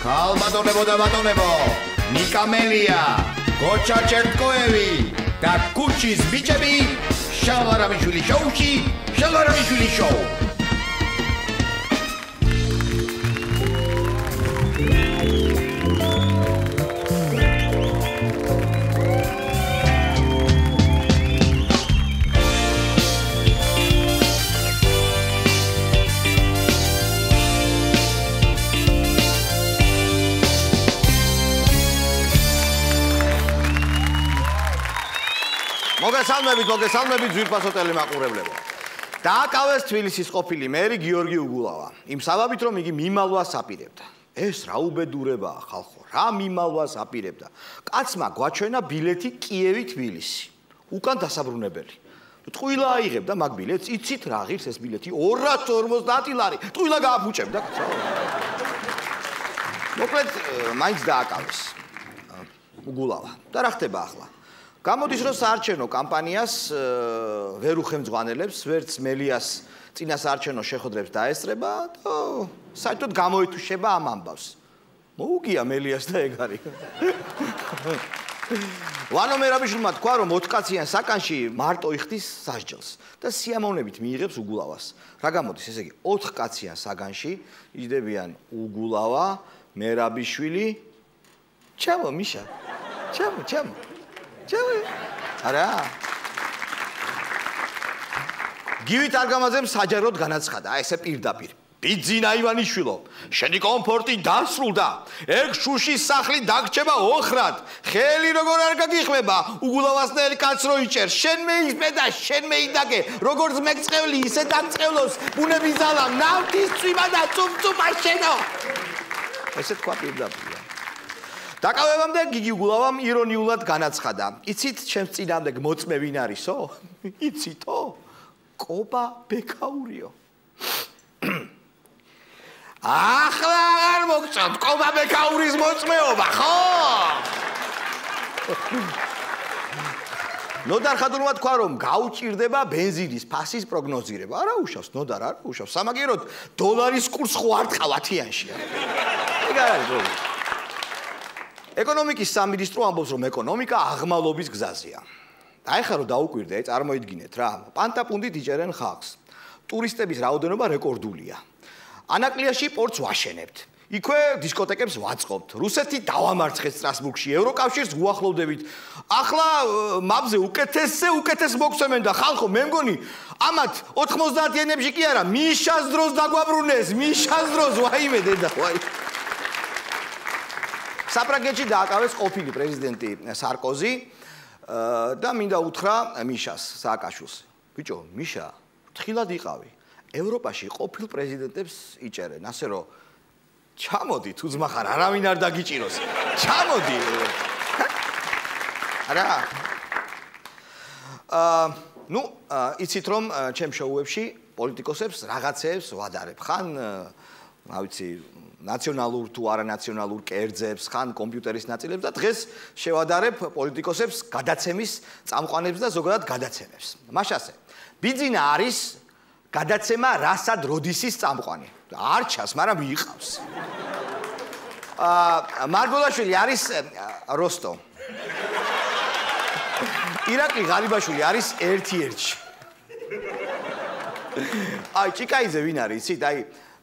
ქალბატონებო და ბატონებო, ნიკამელია, გოჩა ჩერტკოევი და კუჩის ბიჭები შალვარამიშვილი შოუში, შალვარამიშვილი შოუ. მოგესალმებით ძვირფასო ტელემაყურებლებო. დააკავეს თბილისის ყოფილი მერი გიორგი უგულავა. იმ საბაბით რომ იგი მიმალვას აპირებდა. ეს რა უბედურებაა ხალხო, რა მიმალვას აპირებდა. კაცმა გვაჩვენა ბილეთი კიევი-თბილისი. უკან დასაბრუნებელი. ტყუილა აიღებდა მაგ ბილეთს, იცით რა ღირს ეს ბილეთი? 250 ლარი. ტყუილა გააფუჭებდა. მოკლედ მაინც დააკავეს უგულავა. და რა ხდება ახლა? გამოდის რომ საარჩევნო კამპანიას ვერ უხემძღვანელებს, ვერც მელიას წინა საარჩევნო შეხვედრებს დაესწრება და საერთოდ გამოითუშება ამ ამბავს. მოუგია მელიას და ეგ არის. ვანო მერაბიშვილმა თქვა რომ 4 კაციან საკანში მარტო იხდის სასჯელს და სიამოვნებით მიიღებს უგულავას. რა გამოდის, ესე იგი 4 კაციან საგანში იჯდებიან უგულავა, მერაბიშვილი, ჩამო მიშა. ჩამო. არა. გივით არგამაძემ საჯაროდ განაცხადა, ესე პირდაპირ. ბიძინა ივანიშვილო, შენი კომფორტი დასრულდა. ეგ შუშის სახლი დაგრჩება ოხრად. ხელი როგორ არ გაგიხმება, უგულავასნაირი კაც რო იჭერ. შენ მეისმე და შენ მეიდაგე, როგორც მეკწყევლი, ისე დაგწყევლოს. ბუნების ძალა, ნავთის წვიმა და წუმწუმა შენო. ესე თქვა პირდაპირ. დაკავებამდე გიგი უგულავამ ირონიულად განაცხადა. იცით, ჩემს წინამდე მოწმე ვინ არისო? იცითო? კობა ბექაურიო. ახლა აღარ მოგწონთ კობა ბექაურის მოწმეობა, ხო? ნოდარ ხადურმა თქვა რომ გაუჭირდება ბენზინის ფასის პროგნოზირება. არა უშავს, ნოდარ არა უშავს. სამაგიეროდ დოლარის კურს ხო არ ტყავათიანშია. ეგ არის. ეკონომიკის სამინისტრო ამბობს რომ ეკონომიკა აღმავლობის გზაზეა. აი ხა რომ დაუკვირდე, წარმოიდგინეთ რა, პანტაპუნდით იჭერენ ხალხს. ტურისტების რაოდენობა რეკორდულია. ანაკლიაში პორტს ვაშენებთ. იქვე დისკოტეკებს ვაწყობთ. რუსეთი დავამარცხეთ სტრასბურგში, ევროკავშირს უახლოვდებით. ახლა მაბზე უკეთეს მოგცემენ და ხალხო, მე მგონი ამათ 90-იანებში კი არა, მიშას დროს დაგვაბრუნეს, მიშას დროს, ვაიმე დედა, ვაი. საფრანგეთში დააკავეს ყოფილი პრეზიდენტი სარკოზი და მინდა უთხრა მიშას სააკაშვილს. ბიჭო, მიშა, თხილად იყავი. ევროპაში ყოფილ პრეზიდენტებს იჭერენ, ასე რომ ჩამოდი, თუ ძმა ხარ, არავინ არ დაგიჭიროს. ჩამოდი. არა. იცით რომ ჩემ შოუებში პოლიტიკოსებს რაღაცეებს ვადარებ. ხან, რა ვიცი, ნაციონალურ თუ არანაციონალურ კერძებს, ხან კომპიუტერის ნაწილებს და დღეს შევადარებ პოლიტიკოსებს გადაცემის წამყვანებს და ზოგადად გადაცემებს. მაშასე, ბიძინა არის გადაცემა რასად როდისის წამყვანი. არ ჩას, მაგრამ მიიყავს. მარგოლაშვილი არის როსტო. ირაკლი ღარიბაშვილი არის ერთ-ერთში. აი, ჭიკაიძე ვინ არის, იცით? აი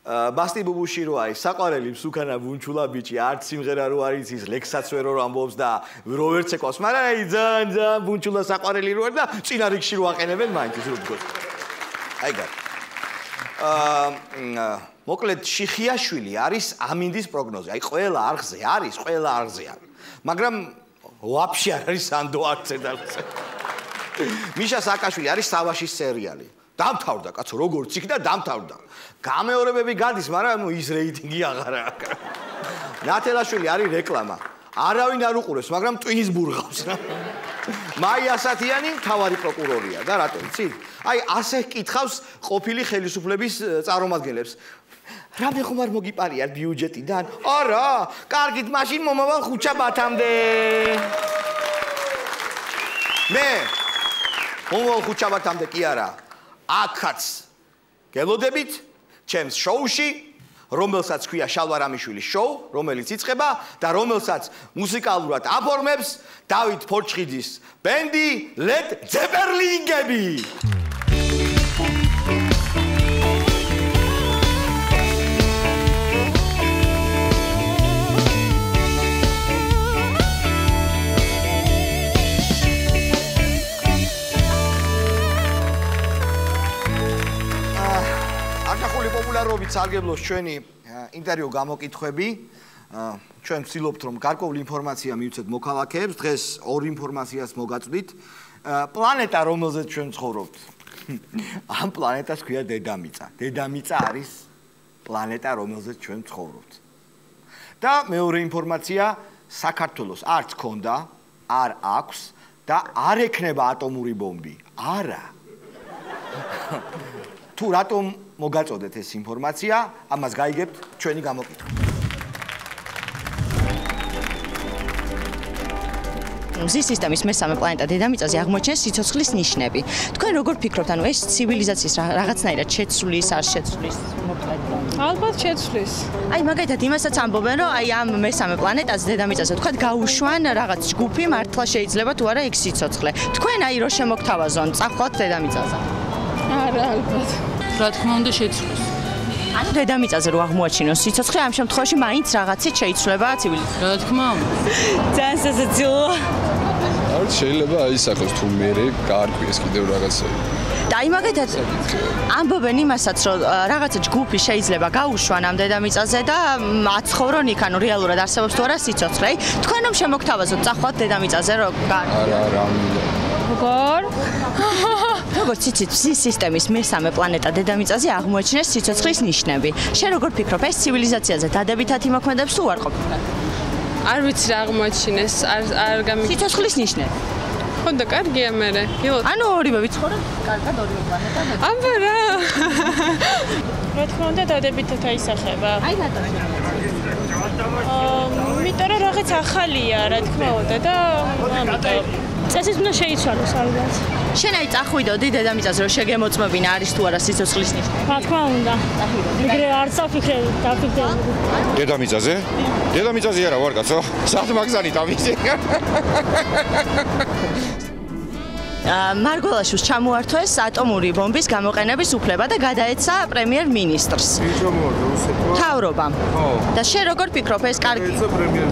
ბასტი ბუბუში რო არის, საყვარელი მსუქანა ბუნჩულა ბიჭი, არც სიმღერა რო არის, ის ლექსაც ვერ ამბობს და რო ვერც ეკავს, მაგრამ აი ძალიან ბუნჩულა საყვარელი რო არის და წინა რიგში რო აყენებენ მაინც ის რო დგოს. აი გა. მოკლედ შიხიაშვილი არის ამინდის პროგნოზი. აი ყველა არხზე არის, ყველა არხზე არის. მაგრამ ვაფშე არ არის სანდო არცედაც. მიშა სააკაშვილი არის სავაშის სერიალი. დამთავრდა კაცო, როგორც იქნა დამთავრდა. გამეორებები გადის, მაგრამ ის რეიტინგი აღარ აქვს. ნათელაშვილი არის რეკლამა. არავინ არ უყურებს, მაგრამ ტვინს ბურღავს რა. მაი ასათიანი მთავარი პროკურორია და რატო იცით? აი ასე კითხავს ყოფილი ხელისუფლების წარმომადგენლებს. რამე ხომ არ მოგიპარიათ ბიუჯეტიდან? არა, კარგით, მაშინ მომავალ ხუთშაბათამდე. მე მომავალ ხუთშაბათამდე კი არა. აქაც გელოდებით ჩემს შოუში რომელსაც ქვია შალვარამიშვილის შოუ, რომელიც იწყება და რომელსაც მუსიკალურად აფორმებს დავით ფორჩხიძის ბენდი Led Zeppelin-ები. პოპულარობით სარგებლობს ჩვენი ინტერვიუ გამოკითხვები. ჩვენ ვცდილობთ რომ გარკვეულ ინფორმაცია მივცეთ მოქალაქეებს. დღეს ორ ინფორმაციას მოგაწვდით. პლანეტა, რომელზეც ჩვენ ცხოვრობთ. ამ პლანეტას ქვია დედამიწა. დედამიწა არის პლანეტა, რომელზეც ჩვენ ცხოვრობთ. და მეორე ინფორმაცია, საქართველოს არც ქონდა, არ აქვს და არ ექნება ატომური ბომბი. არა. თუ რატომ მოგაწოდეთ ეს ინფორმაცია, ამას გაიგებთ ჩვენი გამოკითხვა. მზის სისტემის მესამე პლანეტა დედამიწაზე აღმოჩნეს სიცოცხლის ნიშნები. თქვენ როგორ ფიქრობთ, ანუ ეს ცივილიზაციის რაღაცნაირად შეცვლის, არ შეცვლის მოკლედ? ალბათ შეცვლის. აი მაგალითად იმასაც ამბობენ, რომ აი ამ მესამე პლანეტაზე დედამიწაზე თქვა გაუშვან რაღაც ჯგუფი, მართლა შეიძლება თუ არა იქ სიცოცხლე. თქვენ აი რო შემოგთავაზონ, წახვალთ დედამიწაზე. არა, ალბათ. რა თქმა უნდა შეცვლის. ანუ დედამიწაზე რო აღმოაჩინოს სიცოცხლე, ამ შემთხვევაში მაინც რაღაცით შეიცვლება ცივილიზაცია. რა თქმა უნდა. ძალიან სასაცილოა. არც შეიძლება აისახოს თუ მერე გაარკვიეს კიდევ რაღაცები. და აი მაგალითად ამბობენ იმასაც, რომ რაღაცა ჯგუფი შეიძლება გაუშვან ამ დედამიწაზე და აცხოვრონ იქ, ანუ რეალურად არსებობს თუ არა სიცოცხლე. აი თქვენ რომ შემოგთავაზოთ, წახვალთ დედამიწაზე რო არა, როგორ? როგორც იცით, მზის სისტემის მესამე პლანეტა დედამიწაზე აღმოაჩინეს სიცოცხლის ნიშნები. შენ როგორ ფიქრობ, ეს ცივილიზაციაზე დადებითად იმოქმედებს თუ არ ყოფილა? არ ვიცი რა აღმოაჩინეს, არ სიცოცხლის ნიშნები. ხო და კარგია მერე. ანუ ორივე ვიცხოვრობ, კარგად ორივე პლანეტა. აბა რა. რა თქმა უნდა დადებითად აისახება. აი რატომ? იმიტომ რომ რაღაც ახალია, რა თქმა უნდა და ამიტომ წესით უნდა შეიცვალოს ალბათ. შენ აი წახვიდოდი დედამიწაზე რომ შეგემოწმებინა არის თუ არა სიცოცხლის ნიშნები. რა თქმა უნდა. ეგრე არ წაფიქრები, დაფიქრებული. დედამიწაზე? დედამიწაზე არა ვარ კაცო. სად მაგზანით ამისი? მარგველაშვილს ჩამოართვეს ატომური ბომბის გამოყენების უფლება და გადაეცა პრემიერ-მინისტრს. მთავრობამ. და შენ როგორ ფიქრობ, ეს კარგი?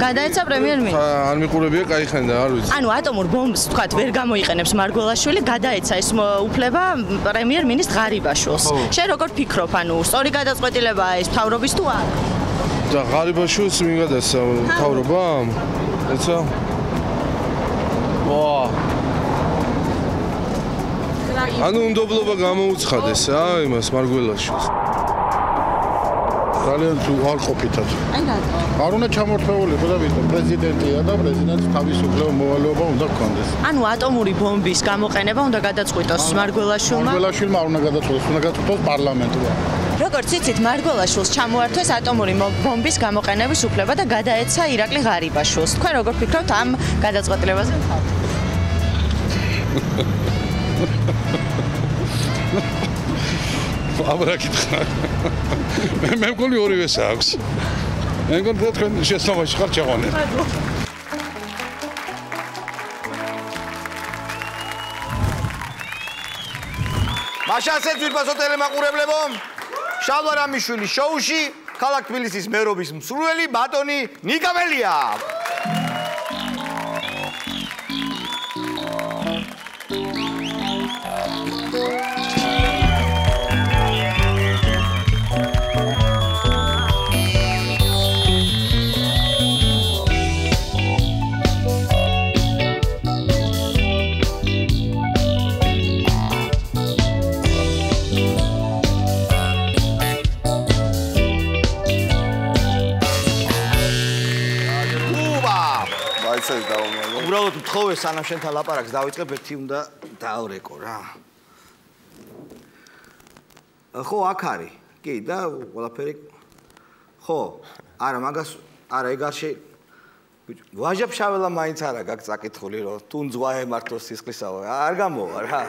გადაეცა პრემიერ-მინისტრს. არ მიყურებია, კაი ხენდა, არ ვიცი. ანუ ატომურ ბომბს თქვათ ვერ გამოიყენებს მარგველაშვილი, გადაეცა ეს უფლება პრემიერ-მინისტრ ღარიბაშვილს. შენ როგორ ფიქრობ, ანუ სწორი გადაწყვეტილებაა ეს მთავრობის თუ არა? და ღარიბაშვილს მიგადასა მთავრობამ? ეცა? ვა ანუ უნდობლობა გამოუცხადეს იმას მარგველაშვილს. ძალიან თუ არ ყოფითად. აი რატო? არ უნდა ჩამორთმეულიყო და ვიტყვი პრეზიდენტია და პრეზიდენტს თავისუფლება მოვალეობა უნდა ჰქონდეს. ანუ ატომური ბომბის გამოყენება უნდა გადაწყვიტოს მარგველაშვილმა. მარგველაშვილმა არ უნდა გადაწყვიტოს, უნდა გადაწყვიტოს პარლამენტმა. როგორც იცით, მარგველაშვილს ჩამოართვეს ატომური ბომბის გამოყენების უფლება და გადაეცა ირაკლი ღარიბაშვილს. თქვენ როგორ ფიქრობთ ამ გადაწყვეტილებაზე? აბა კითხა. მე მგონი ორივეს აქვს. მე მგონი თქვენ შესაძლოა ხარ ჩაღვანე. მაშასეთ ვირბაზო ტელემაყურებლებო. შალვარამიშვილის შოუში ქალაქ თბილისის მერობის მსურველი ბატონი ნიკაბელია. უბრალოდ მთხოვე სანამ შენთან ლაპარაკს დავიწყებ ერთი უნდა დავრეკო რა. ხო აქ არის. კი და ყველაფერი ხო არა მაგას არა ეგ არ შე ვაჟაფშაველა მაინც არა გაქვს წაკითხული რომ თუ ძვა ემართოს სისხლისაო არ გამოვა რა.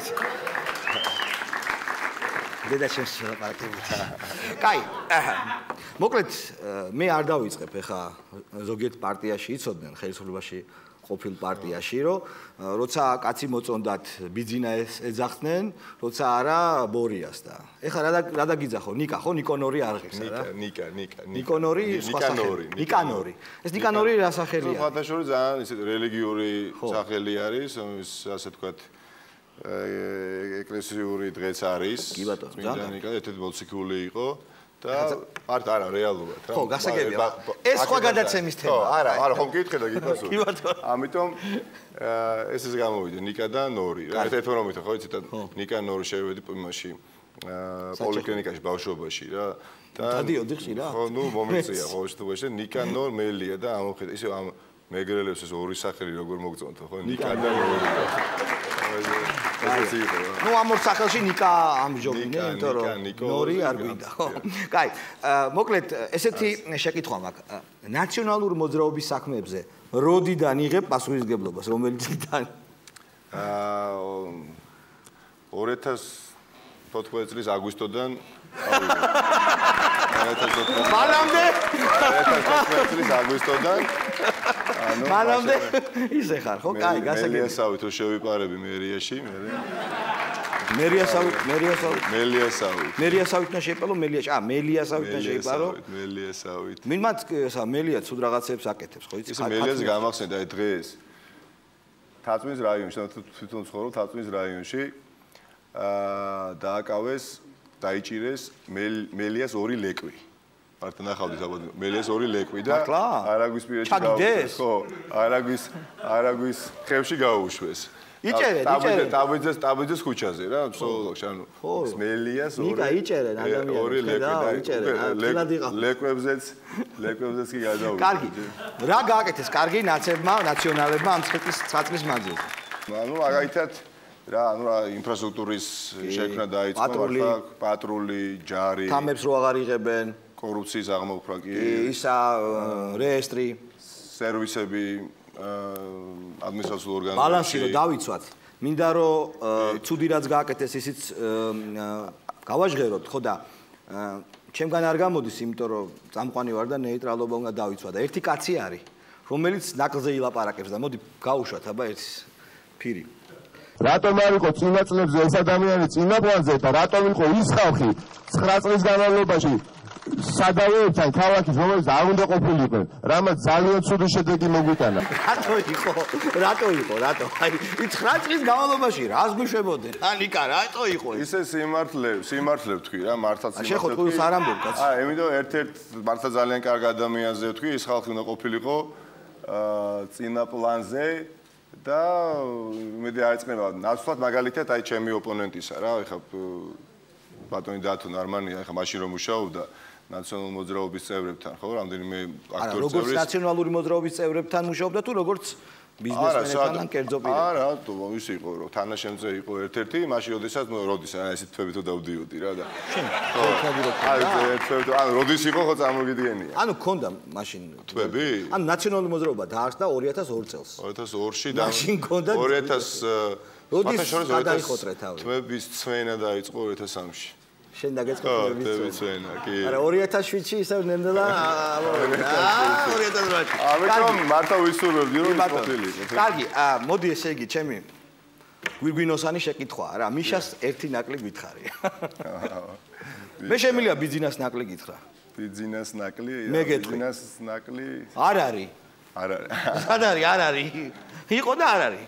დედაჩემს ლაპარაკობთ. კაი. მოკლედ მე არ დავიწყებ ეხა ზოგიერთ პარტიაში იცოდნენ ხელისუფლებაში ყოფილ პარტიაში რომ როცა კაცი მოწონდათ ბიძინა ეძახდნენ, როცა არა ბორიას და. ეხა რა დაგიძახო? ნიკა ხო? ნიკონორი არღებს რა? ნიკონორი სხვა სახელი. ნიკანორი. ეს ნიკანორი რა სახელია? ფათაშორი ძალიან ისე რელიგიური სახელი არის, ასე თქვათ ეკლესიური დღეც არის. კი ბატონო, ძალიან ნიკა ერთ-ერთი მოციქული იყო. და არა რეალურად რა. ხო, გასაგებია. ეს სხვა გადაცემის თემა. არა, ხომ გითხე და გიფასო. კი ბატონო. ამიტომ ეს გამოვიდა ნიკა და ნორი. რა ერთ-ერთი მომენტი ხო იცით და ნიკა ნორი შევედი იმაში პოლიკლინიკაში ბავშვობაში რა. დადიოდი ხშირად? ხო, ნუ მომეწია ხო შეთუბაში ნიკა ნორ მელია და ამოხედა ისე ამ მეგრელებს ეს ორი სახელი როგორ მოგწონთ ხო ნიკა და ნორი. ნუ ამ ორ სახელში ნიკა ამჟობინე, იმიტომ რომ ნორი არ გვინდა, ხო? კაი, მოკლედ ესეთი შეკითხვა მაქვს. ნაციონალურ მოძრაობის საქმეებზე როდიდან იღებ პასუხისმგებლობას, რომელი წლიდან? 2014 წლის აგვისტოდან მანამდე 2014 წლის აგვისტოდან მანამდე ისე ხარ ხო? კაი, გასაგებია. მელიასავით რო შევიპარები მერიაში, მელიასავით და შეიპარო მელიაში. მელიასავით და შეიპარო. მელიასავით. მიმაც მელია ცუდ რაღაცებს აკეთებს, ხო იცი? ის მელიას გამახსენდა აი დღეს. თაწმის რაიონში, თვითონ ცხოვრობ თაწმის რაიონში. დააკავეს, დაიჭირეს მელიას ორი ლეკვი. მარტო ნახავდით ალბათ მელიას ორი ლეკვი და არაგვის პირეთში გაუშვეს. ხო, არაგვის ხევში გაუშვეს. იჭერენ. ტაბიძეს ქუჩაზე რა, სოლოქში, ანუ მელიას ორი ლეკვი და ლეკვებზეც კი გადაუშვეს. კარგი. რა გააკეთეს კარგი ნაცებმა, ნაციონალებმა ამ წლის მანძილზე? ანუ მაგალითად რა ინფრასტრუქტურის შექმნა დაიწყო, პატრული, ჯარი. თამებს რო აღარ იღებენ. კორუფციის აღმოფხვრა კი. ისა რეესტრი, სერვისები, ადმინისტრაციულ ორგანოებში. ბალანსი რო დავიცვათ. მინდა რომ ცუდი რაც გააკეთეს ისიც გავაჟღეროთ, ხო და ჩემგან არ გამოდის, იმიტომ რომ წამყვანი ვარ და ნეიტრალობა უნდა დავიცვა და ერთი კაცი არის, რომელიც ნაკლზე ილაპარაკებს და მოდი გავუშვათ აბა ერთ ფირი. რატომ არ იყო წინა წლებზე ეს ადამიანი წინა პლანზე და რატომ იყო ის ხალხი 9 წლის განმავლობაში სადავეებთან ქალაქის რომელიც არ უნდა ყოფილიყო, რამაც ძალიან ცუდი შედეგი მოგვიტანა. რატო იყო? აი 9 წლის განმავლობაში რას გვიშვებოდნენ? ანიკა, რატო იყო? ისე სიმართლე ვთქვი რა, მართლაც სიმართლე. შეხოთ ყოველს არ ამბობ კაცი. იმიტომ ერთ-ერთ მართლა ძალიან კარგ ადამიანზე ვთქვი, ის ხალხი უნდა ყოფილიყო წინა პლანზე. და იმედი აიწყნება ნაცვლად მაგალითად აი ჩემი ოპონენტისა რა ეხა ბატონი დათო ნარმანია ეხა მაშინ რომ მუშაობდა ნაციონალური მოძრაობის წევრებთან ხო რამდენიმე აქტიურ წევრის როგორც ნაციონალური მოძრაობის წევრებთან მუშაობდა თუ როგორც ბიზნესმენებთან ან კერძო პირებთან არა თუ ის იყო რომ თანაშემწე იყო ერთ-ერთი მაშინ როდის ესეთ თვებით თუ დავდიოდი რა და ანუ როდის იყო ხო წარმოგიდგენია ანუ ქონდა მაშინ თვები ანუ ნაციონალური მოძრაობა დაარსდა 2002 წელს 2002-ში და მაშინ ქონდა 2000 როდის გადაიხოტრე თავი თვების წვენა დაიწყო 2003-ში შენ დაგეწყო თვების წვენა კი არა 2007-ში ისევ ნემდელა 2008-ში ამიტომ მარტო ვისურვებდი რომ ის ყოფილიყო კარგი მოდი ესე იგი ჩემი გვირგვინოსანი შეკითხვაა რა მიშას ერთი ნაკლი გითხარი მე შემიძლია ბიზნეს ნაკლი გითხრა ბიზნეს ნაკლი ბიზნეს ნაკლი არ არის სად არის არ არის იყო და არ არის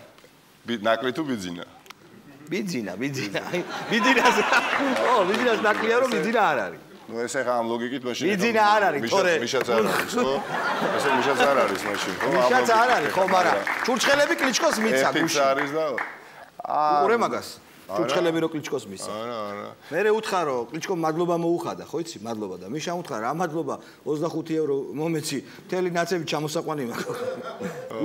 ნაკლი თუ ბიზნა ბიზნას ნაკლია რომ ბიზნა არ არის ნუ ეს ახლა ამ ლოგიკით მაშინ ბიზნა არ არის თორე მიშაც არ არის ხო ესე მიშაც არ არის მაშინ ხო მიშაც არ არის ხო მაგრამ ჩურჩხელები კლიჩკოს მიცა გუში არის და უყურე მაგას ჩურჩხელები რო კლიჩკოს მისა არა მე უთხარო კლიჩკომ მადლობა მოუხადა ხო იცი მადლობა და მიშა უთხარ რა მადლობა 25 ევრო მომეცი მთელი ნაცები ჩამოსაყვანი მაქვს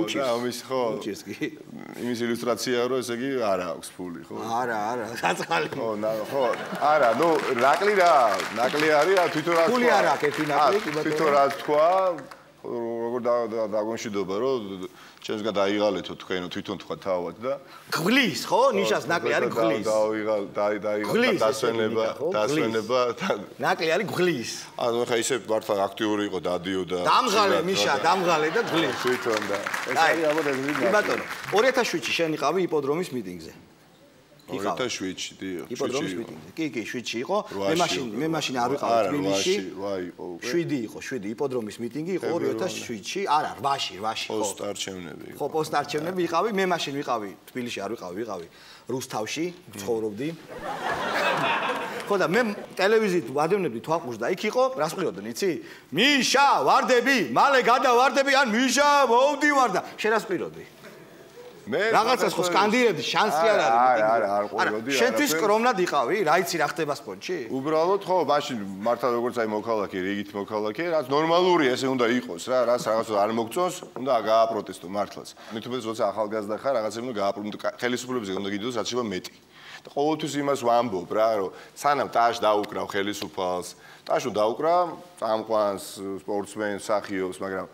უჩის ამის ხო უჩის კი იმის ილუსტრაცია რო ესე იგი არა აქვს ფული ხო არა საწყალი ხო არა ნუ ნაკლი რა ნაკლი არის თვითონ რა ფული არ აქვს ერთი ნაკლი თვითონ რა თქვა როგორ დაგონშიდობა რომ ჩემსგან დაიღალეთო თქვენო თვითონ თქვა თავად და გვლის ხო ნიშას ნაკლი არის გვლის დაიღალ დასვენება ნაკლი არის გვლის ანუ ხა ისე მართლა აქტიური იყო დადიოდა დამღალე ნიშა დამღალე და გვლის თვითონ და ეს არის ალბათ ეს ვიდეო ბატონო 2007-ში შენ იყავი იპოდრომის მიტინგზე 2007-ში დიახ იპოდრომის მიტინგზე კი 7-ში იყო მე მაშინ არ ვიყავი თბილისში 7 იყო 7 იპოდრომის მიტინგი იყო 2007-ში არა 8-ში ხო პოსტარჩევნები ხო პოსტარჩევნები ვიყავი მე მაშინ ვიყავი თბილისში არ ვიყავი რუსთავში ცხოვრობდი ხო და მე ტელევიზიით ვადევნებდი თვალყურს და იქ იყო რას ყვიოდენ იცი მიშა ვარდები მალე გადავარდები ან მიშა მოვდივარ და შენ რას ყვიროდი მე რაღაცას ხო სკანდირებდი შანსი არ არის არ ყვიროდი შენთვის სკრომნად იყავი რა იცი რა ხდება სპორტში უბრალოდ ხო მაშინ მართლა როგორც აი მოქალაქე რიგით მოქალაქე რაც ნორმალური ესე უნდა იყოს რა რას რაღაცა არ მოგწონს უნდა გააპროტესტო მართლაც მithumets როცა ახალგაზრდა ხარ რაღაცები უნდა გააპროტესტო ხელისუფლებებზე უნდა გიდოს რაც შეიძლება მეტი და ყოველთვის იმას ვამბობ რა რომ სანამ ტაშ დაუკრავ ხელისუფალს ტაშო დაუკრა წამყვანს სპორტსმენს მსახიობს მაგრამ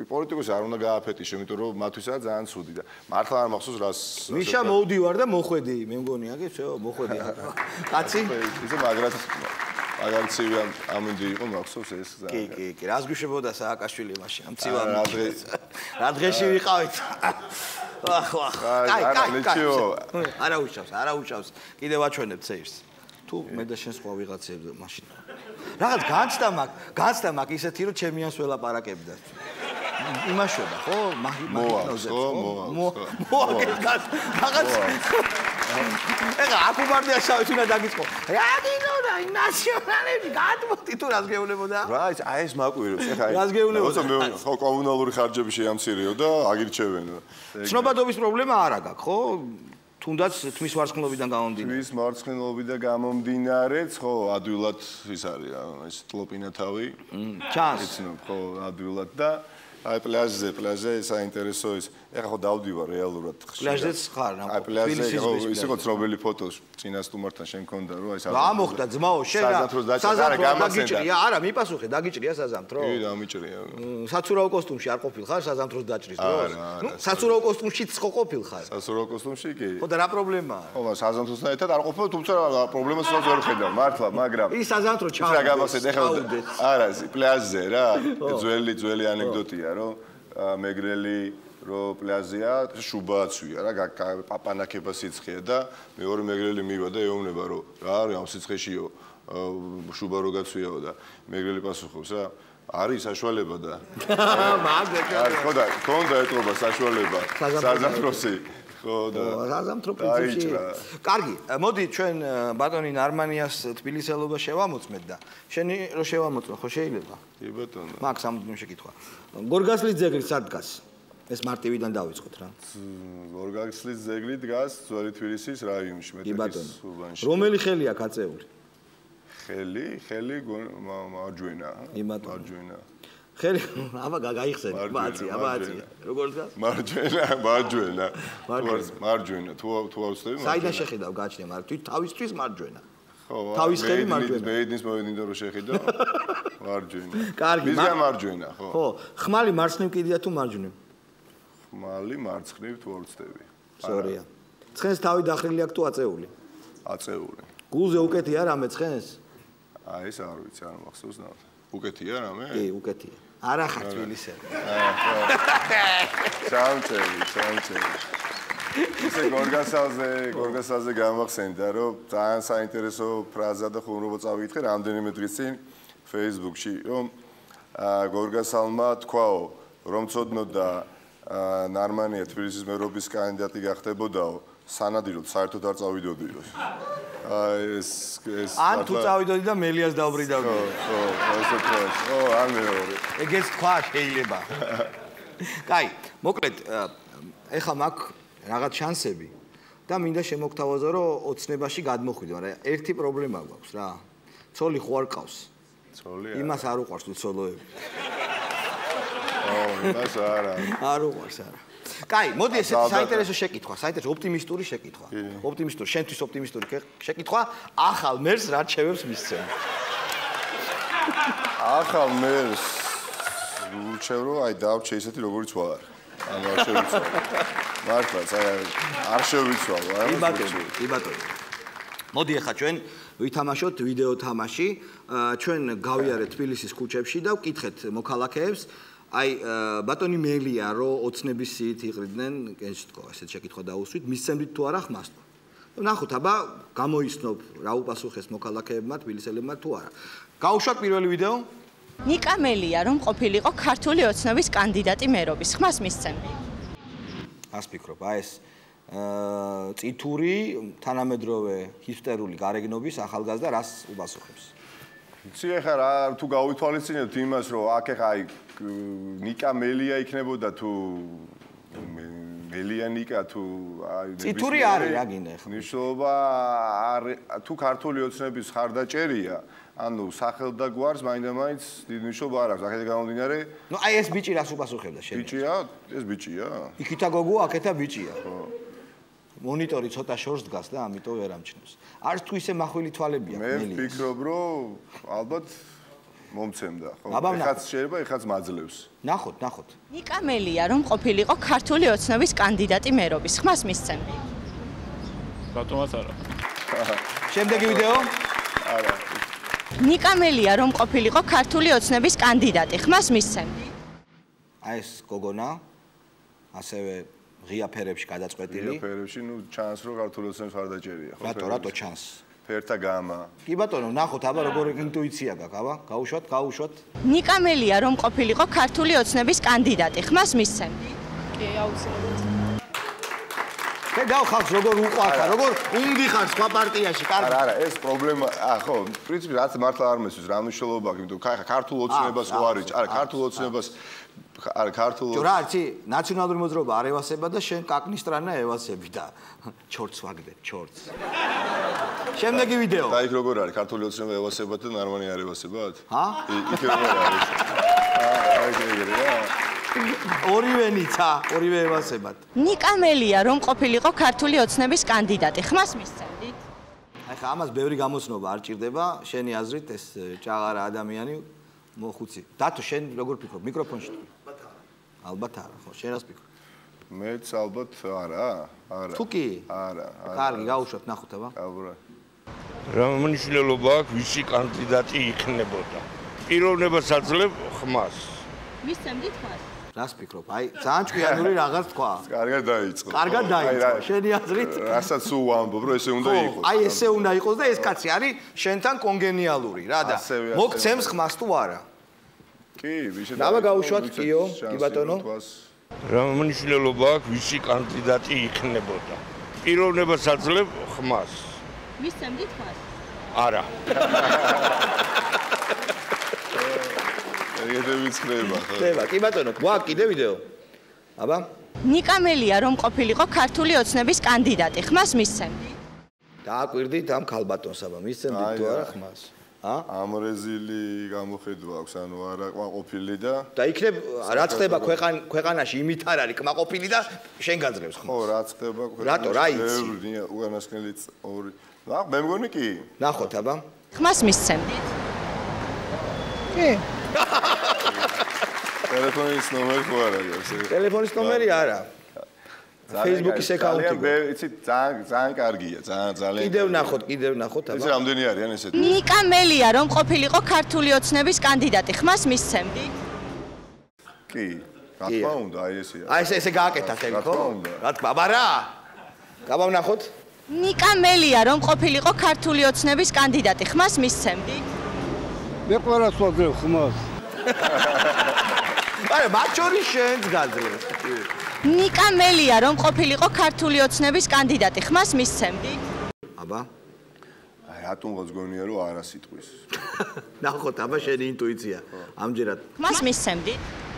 პოლიტიკოსი არ უნდა გააფეტიშო, იმიტომ რომ მათთვისაა ძალიან ცუდი და მართლა არ მახსოვს რას მიშა მოვდივარ და მოხვედი, მე მგონია კი, всё, მოხვედი. კაცი? ისე მაგარი ცივი ამინდი იყო, მახსოვს ეს ძალიან. კი, რას გვიშებოდა სააკაშვილი მაშინ, ამ ცივამ. რა დღეში ვიყავით? კაი. არა უშავს. კიდევ აჩვენებ ცეირს. თუ მე და შენ სხვა ვიღაცებს მაშინ. რაღაც განცდა მაგ ისეთი რომ ჩემიანს ველაპარაკებდა. იმაშობა ხო? რაღაც ეხა აკუბარდია შავით უნდა დაგიწყო. რა გინდა ნაციონალები გადმოდი თუ რას გეუბნებოდა? რა აი ეს მაკვირებს ეხა. რას გეუბნებოდა? მე ხო კომუნალური ხარჯები შეამცირეო და აგირჩევენო. ცნობადობის პრობლემა არ აქვს ხო? თუნდაც თმის მარცხნილობიდან გამომდინარე. თმის მარცხნილობიდან გამომდინარეც ხო ადვილად ის არის ეს ტლოპინა თავი. ჩანს. იცნობ ხო ადვილად და აი პლაჟზე საინტერესო ის ეხლა ხო დავდივარ რეალურად პლაჟზეც ხარ აი პლაჟზე ის იყო ცნობილი ფოტოს წინა სტუმართან შენ მქონდა რო აი რა მოხდა ძმაო შენ რა არა მიპასუხე დაგიჭრია საზამთრო კი დამიჭრია საცურაო კოსტუმში არ ყოფილ ხარ საზამთროს დაჭრის დროს ნუ საცურაო კოსტუმშიც ხო ყოფილ ხარ საცურაო კოსტუმში კი ხო და რა პრობლემაა ხო საზამთროსთან ერთად არ ყოფილ თუმცა პრობლემას ვერ ხედავ მართლა მაგრამ ის საზამთრო ჩავდა რა გამახსენე ეხლა არა პლაჟზე რა ძველი ანეკდოტია რომ მეგრელი რო პლაჟია შუბაცვია რა პაპანაკება სიცხეა და მეორე მეგრელი მივა და ეუბნება რომ რა არის ამ სიცხეშიო შუბა რო გაცვიაო და მეგრელი პასუხობს რა არის საშუალება და ხო და კონდა ეტყობა საშუალება საზამთროსი ხო და საზამთრო პრინციპში კარგი მოდი ჩვენ ბატონი ნარმანიას თბილისელობა შევამოწმეთ და შენი რო შევამოწმე ხო შეიძლება კი ბატონო მაგ სამუდმივ შეკითხვა გორგასლის ძეგლი სად დგას ეს მარტივიდან დავიწყოთ რა გორგასლის ძეგლი დგას ძველი თბილისის რაიონში მეტეხის უბანში რომელი ხელი აქვს აწეული ხელი მარჯვენა მარჯვენა ხელი აბა გაიხსენე ბაცი როგორ დგას მარჯვენა თუ ავსწრები საიდან შეხედავ გაჩნია მაგრამ თვით თავისთვის მარჯვენა თავის ხელი მარჯვენა მეიდის მოვედინდა რომ შეხედა მარჯვენა კარგი მისგან მარჯვენა ხო ხმალი მარცხნივ კიდია თუ მარჯვნივ ხმალი მარცხნივ თუ ავსწრები სწორია ცხენს თავი დახრილი აქვს თუ აწეული აწეული გულზე უკეთია რამე ცხენს აი ეს არ ვიცი არ მახსოვს და უკეთია რამე კი უკეთია არა ხარ თბილისელი ჩამწევი ისე გორგასალზე გამახსენდა რომ ძალიან საინტერესო ფრაზა და ხუმრობა წავიკითხე რამდენიმე დღის წინ Facebook-ში რომ გორგასალმა თქვაო რომ ცოდნოდა ნარმანია თბილისის მერობის კანდიდატი გახდებოდაო სანადიროდ საერთოდ არ წავიდოდიო ეს ან თუ წავიდოდი და მელიას დავბრიდავდი ხო ან მეორე ეგეც თქვა შეიძლება კაი მოკლედ ეხლა მაქვს რაღაც შანსები და მინდა შემოგთავაზო რომ ოცნებაში გადმოხვიდე მაგრამ ერთი პრობლემა გვაქვს რა ცოლი ხო არ ყავს ცოლი იმას არ უყვარს უცოლოები იმას არ უყვარს არა კაი მოდი ესეთი საინტერესო შეკითხვა საინტერესო ოპტიმისტური შეკითხვა ოპტიმისტური შენთვის ოპტიმისტური შეკითხვა ახალ მერს რა რჩევებს მისცემ ახალ მერს ურჩევ რომ აი დავრჩე ისეთი როგორიც ვარ. ანუ არ შევიცვალო. მართლაც არ შევიცვალო, აი. კი ბატონო. მოდი ახლა ჩვენ ვითამაშოთ ვიდეო თამაში. ჩვენ გავიარეთ თბილისის ქუჩებში და ვკითხეთ მოქალაქეებს. აი ბატონი მელია რომ ოცნების სიით იყრიდნენ, კენჭ თქო, ესეთ შეკითხვა დაუსვით, მისცემდით თუ არა ხმას? ნახოთ, აბა გამოიცნობ რა უპასუხეს მოქალაქეებმა, თბილისელებმა თუ არა. გავუშვათ პირველი ვიდეო? ნიკა მელია რომ ყოფილიყო ქართული ოცნების კანდიდატი მერობის, ხმას მისცემდი. ას ფიქრობ, აი ეს წითური, თანამედროვე ჰისტერიული გარეგნობის ახალგაზრდა რას უპასუხებს? იცი ახლა რა თუ გავითვალისწინებთ იმას რომ აქ ახლა აი ნიკა მელია იქნებოდა თუ მელია ნიკა თუ აი წითური არის რა გინდა ახლა ნიშნობა თუ ქართული ოცნების ხარდაჭერია ანუ სახელს და გვარს მაინდა-მაინც დიდი ნიშნობა არ აქვს აქეთ გამომდინარე ნუ აი ეს ბიჭი რას უპასუხებდა შენ ბიჭია ეს ბიჭია იქითა გოგოა აქეთა ბიჭია მონიტორი ცოტა შორს დგას და ამიტომ ვერ ამჩნევს არც თუ ისე მახვილი თვალებია მე ვფიქრობ რომ ალბათ მომცემდა ხო ეხაც შეიძლება ეხაც მაძლევს ნახოთ ნიკა მელია რომ ყოფილიყო ქართული ოცნების კანდიდატი მერობის, ხმას მისცემდი. ბატონაც არა შემდეგი ვიდეო არა ნიკა მელია რომ ყოფილიყო ქართული ოცნების კანდიდატი, ხმას მისცემდი. აი ეს გოგონა ასევე ღია ფერებში გადაწყვეტილი. ღია ფერებში, ნუ ჩანს რომ ქართული ოცნების ხარდაჭერია, ხო? რატო ჩანს? ფერთა გამა. კი ბატონო, ნახოთ, აბა როგორი ინტუიცია გაქვს, აბა, გაუშვათ. ნიკა მელია რომ ყოფილიყო ქართული ოცნების კანდიდატი, ხმას მისცემდი. კი, აუცილებლად. მე გავხავს როგორ უყვართ, როგორ უნდიხარ სხვა პარტიაში, კარგი. არა, ეს პრობლემა, ხო, პრინციპი რაც მართლა არ მესმის, რა მნიშვნელობა აქვს, იმიტომ ხა ქართულ ოცნებას ხო არის, არა, ქართულ ოცნებას არა ქართულ ჯო რა არცი ნაციონალური მოძრაობა არ ევასება და შენ კაკნისტრანა ევასები და ჩორცს ვაგდებ ჩორცს შემდეგი ვიდეო და იქ როგორ არის ქართული ოცნება ევასებათ და ნარმანი არ ევასებათ ჰა იქ როგორ არის ორივე ევასებათ ნიკა მელია რომ ყოფილიყო ქართული ოცნების კანდიდატი ხმას მისცემდით აი ხა ამას ბევრი გამოცნობა არ ჭირდება შენი აზრით ეს ჭაღარა ადამიანი მოხუცი დათო შენ როგორ ფიქრობ მიკროფონში თქვი ალბათ არა ხო შენ რას ფიქრობ მეც ალბათ არა თუ კი არა კარგი გავუშვათ ნახოთ აბა აბა რა მნიშვნელობა აქვს ვისი კანდიდატი იქნებოდა პიროვნებას აძლევ ხმას მისცემდით ხმას რას ფიქრობ აი ძალიან ჭკვიანური რაღაც თქვა კარგად დაიწყო შენი აზრით რასაც უამბობ რომ ესე უნდა იყოს აი ესე უნდა იყოს და ეს კაცი არის შენთან კონგენიალური რა და მოგცემს ხმას თუ არა კი ვიშე დავა გავუშვათ კიო კი ბატონო რა მნიშვნელობა აქვს ვისი კანდიდატი იქნებოდა პიროვნებას აძლევ ხმას მისცემდით ხმას არა ხდება კი ბატონო გვაქვს კიდე ვიდეო აბა ნიკა მელია რომ ყოფილიყო ქართული ოცნების კანდიდატი ხმას მისცემდი დააკვირდით ამ ქალბატონს აბა მისცემდით თუ არა ხმას ამრეზილი გამოხედვა აქვს ანუ არა კმაყოფილი და იქნებ რაც ხდება ქვეყანაში იმით არ არის კმაყოფილი და შენ გაძლევს ხმას ხო რაც ხდება რატო რა იცი უკანასკნელი ორი მე მგონი კი ნახოთ აბა ხმას მისცემდით კი ტელეფონის ნომერი ხო არა აქვს ტელეფონის ნომერი არა Facebook-ის აკაუნტი იცი ძალიან კარგია ძალიან კიდევ ნახოთ აბა იცი რამდენი არიან ესეთი ნიკა მელია რომ ყოფილიყო ქართული ოცნების კანდიდატი ხმას მისცემდი კი რა თქმა უნდა აი ესეა აი ესე გააკეთა ხელი ხო რა თქმა აბა რა გავავნახოთ ნიკა მელია რომ ყოფილიყო ქართული ოცნების კანდიდატი ხმას მისცემდი მე ყველას ვაძლევ ხმას არა მათ შორის შენს გაძლევს ნიკა მელია რომ ყოფილიყო ქართული ოცნების კანდიდატი ხმას მისცემდი აბა აი რატომ გონია რომ არა სიტყვის ნახოთ აბა შენი ინტუიცია ამჯერად ხმას მისცემდი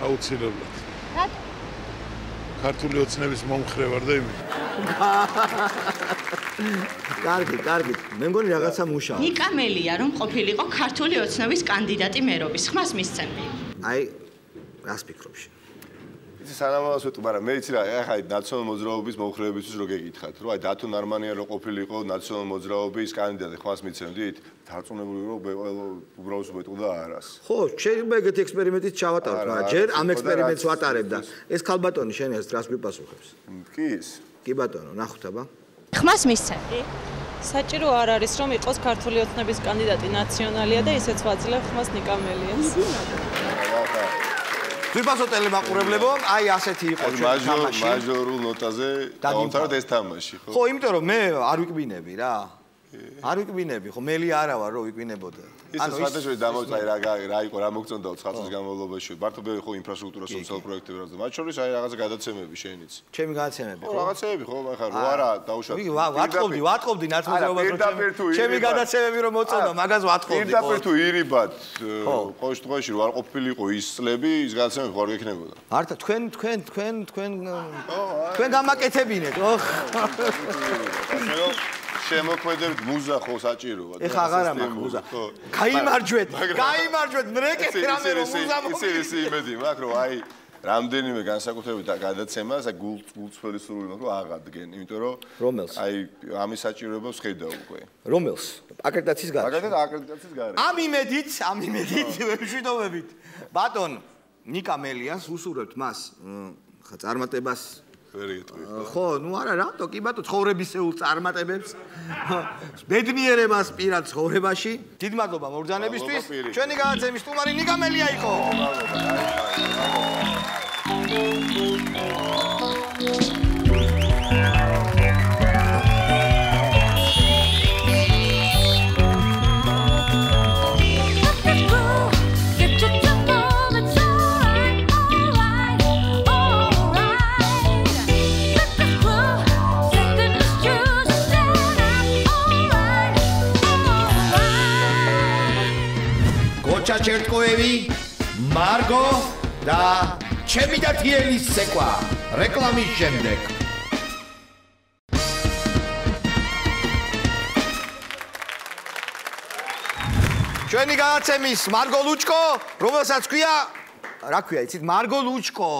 აუცილებლად რატო ქართული ოცნების მომხრე ვარ და იმით კარგი მე მგონი რაღაცა მუშაობს ნიკა მელია რომ ყოფილიყო ქართული ოცნების კანდიდატი მერობის ხმას მისცემდი აი რას ფიქრობ შენ იცი სანამ ვეტყვი, მაგრამ მე იცი რა, ახლა ნაციონალურ მოძრაობის მომხრეებისთვის რო გეკითხათ, რომ აი დათო ნარმანია რო ყოფილიყო ნაციონალურ მოძრაობის კანდიდატი, ხმას მიცემდით? დარწმუნებული რომ უბრალოდ ვეტყოდა არას. ხო, შეიძლება ეგეთი ექსპერიმენტით ჩავატაროთ, მაგრამ ჯერ ამ ექსპერიმენტს ვატარებ და ეს ქალბატონი შენ ეს დრას მიპასუხებს. კი ის. კი ბატონო, ნახოთ აბა. ხმას მისცემ. საჭირო არ არის რომ იყოს ქართული ოცნების კანდიდატი ნაციონალია და ისეც ვაძლევ ხმას ნიკამელიას. ვიფასო ტელემაყურებლებო, აი ასეთი იყო ჩვენ თამაში. მაჟორულ ნოტაზე დავამთავრეთ ეს თამაში, ხო? ხო, იმიტომ რომ მე არ ვიკბინები რა. არ ვიკბინები, ხო, მელი არა ვარ რომ ვიკბინებოდე. ანუ სხვადასხვა დამოწაი რა იყო, რა მოგწონდა 4 წლის განმავლობაში. მარტო მე ხო ინფრასტრუქტურა სოციალურ პროექტებს და მათ შორის აი რაღაცა გადაცემები შენიც. ჩემი გადაცემები, ხო? რაღაცეები ხო, ახლა რო არა დაუშვათ. ვატყობდი ნაცნობრობას რომ ჩემი გადაცემები რომ მოწონდა, მაგას ვატყობდი. პირდაპირ თუ ირიბად ყოველ შემთხვევაში რო არ ყოფილიყო ის წლები, ის გადაცემები ხო არ გექნებოდა. ართა თქვენ გამაკეთებინეთ, ოხ. შემოქმედებთ მუზა ხო საჭიროა. ეხა აღარა მაქვს მუზა. გაიმარჯვეთ, მრეკეთ რამე რომ მუზა მოგიწევს. ის იმედი მაქვს რომ აი რამდენიმე განსაკუთრებით გადაცემას აი გულწრფელი სურვილი მაქვს რომ აღადგენ, იმიტომ რომ რომელს? აი ამის საჭიროებას ხედა უკვე. რომელს? აკრედიტაციის გარშემო. აკრედიტაციის გარშემო. ამ იმედით ვეშვიდობებით. ბატონ ნიკა მელიას უსურვებთ მას ხა წარმატებას ვერ იტყვი. ხო, ნუ არა, რატო? კი ბატონო, ცხოვრებისეულ წარმატებებს. ბედნიერებას პირად ცხოვრებაში. დიდ მადლობა მოგზანებისთვის. ჩვენი გადაცემის სტუმარი ნიკა მელია იყო. ჩერტკოევი, მარგო და ჩემი და თიელის ცეკვა რეკლამის შემდეგ. ჩვენი გადაცემის მარგო ლუჩკო, რომელსაც ქვია, რა ქვია, იცით, მარგო ლუჩკო.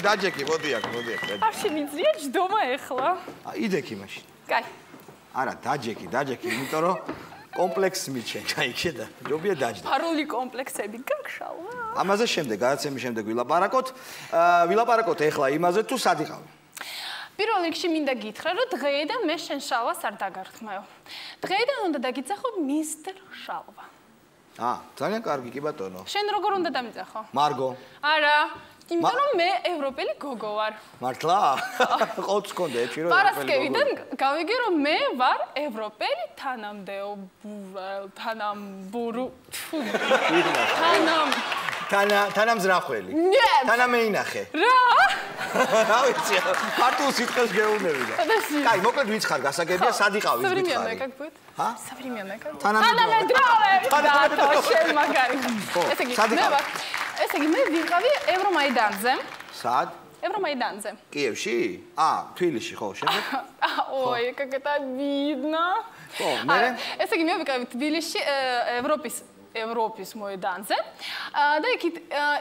დაჯექი, მოდი აქ. არ შემიძლია ჯდომა ეხლა? იდექი მაშინ. კაი. არა, დაჯექი, იმიტომ რომ კომპლექსს მიჩენ, კაი, ხედა. ჯობია დაჯდა. ფარული კომპლექსები გაგშალა? ამაზე შემდეგ, გადაცემის შემდეგ ვილაპარაკოთ ეხლა იმაზე თუ სად იყავ. პირველ რიგში მინდა გითხრა, რომ დღეიდან მე შენ შალვას არ დაგარქმევ. დღეიდან უნდა დაგიძახო მისტერ შალვა. ძალიან კარგი კი ბატონო. შენ როგორ უნდა დამიძახო? მარგო. არა. იმიტომ რომ მე ევროპელი გოგო ვარ. მართლა? ყოც კონდა ეჭი რომ პარასკევიდან გავიგე რომ მე ვარ ევროპელი თანამზრახველი. თანამეინახე. რა? რა ვიცი, ქართულ სიტყვას გეუბნები და. კაი, მოკლედ ვიც ხარ, გასაგებია, сад იყავი ვიც ხარ. Современная как будет? ა? Современная как? თანამედროვე. და შენ მაგარი. ესე იგი, სად იყავი? ესე იგი, მე ვიყავი ევრომაიდანზე. სად? Эвромайданзе. Киевში? თბილისში ხო, შემდეგ? Ой, как это видно. ხო, მე? ესე იგი, მე ვიყავი თბილისში, ევროპის მოედანზე. და იქით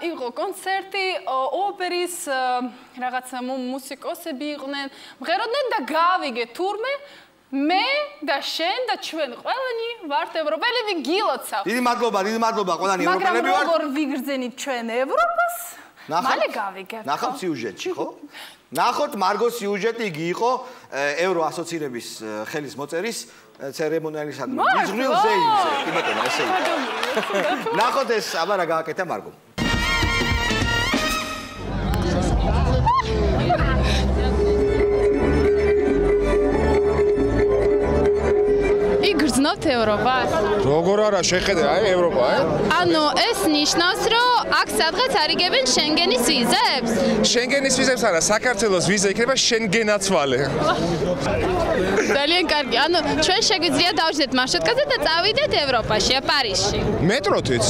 იყო კონცერტი, ოპერის რაღაცა მუსიკოსები იყვნენ, მღეროდნენ და გავიგე თურმე მე და შენ და ჩვენ ყველანი ვართ ევროპელები გილოცავ. დიდი მადლობა ყველანი ევროპელები ვართ. მაგრამ როგორ ვიგრძენით ჩვენ ევროპას? მალე გავიგებთ. ნახავთ სიუჟეტში, ხო? ნახოთ მარგოს სიუჟეტი იგი იყო ევრო ასოცირების ხელის მოწერის ცერემონიალისადმი. მიზღვნილ ზეიმზე, კი ბატონო, ესე იგი. ნახოთ ეს, აბა რა გააკეთა მარგომ. იგრძნობთ ევროპას? როგორ არა შეხედე, აი ევროპა, ანუ ეს ნიშნავს, რომ აქ სადღაც არიგებენ შენგენის ვიზებს? შენგენის ვიზებს არა, საქართველოს ვიზა იქნება შენგენაცვალე. ძალიან კარგი. ანუ ჩვენ შეგვიძლია დავждეთ მარშრუტკაზე და წავიდეთ ევროპაში, პარიზში. მეტროთიც?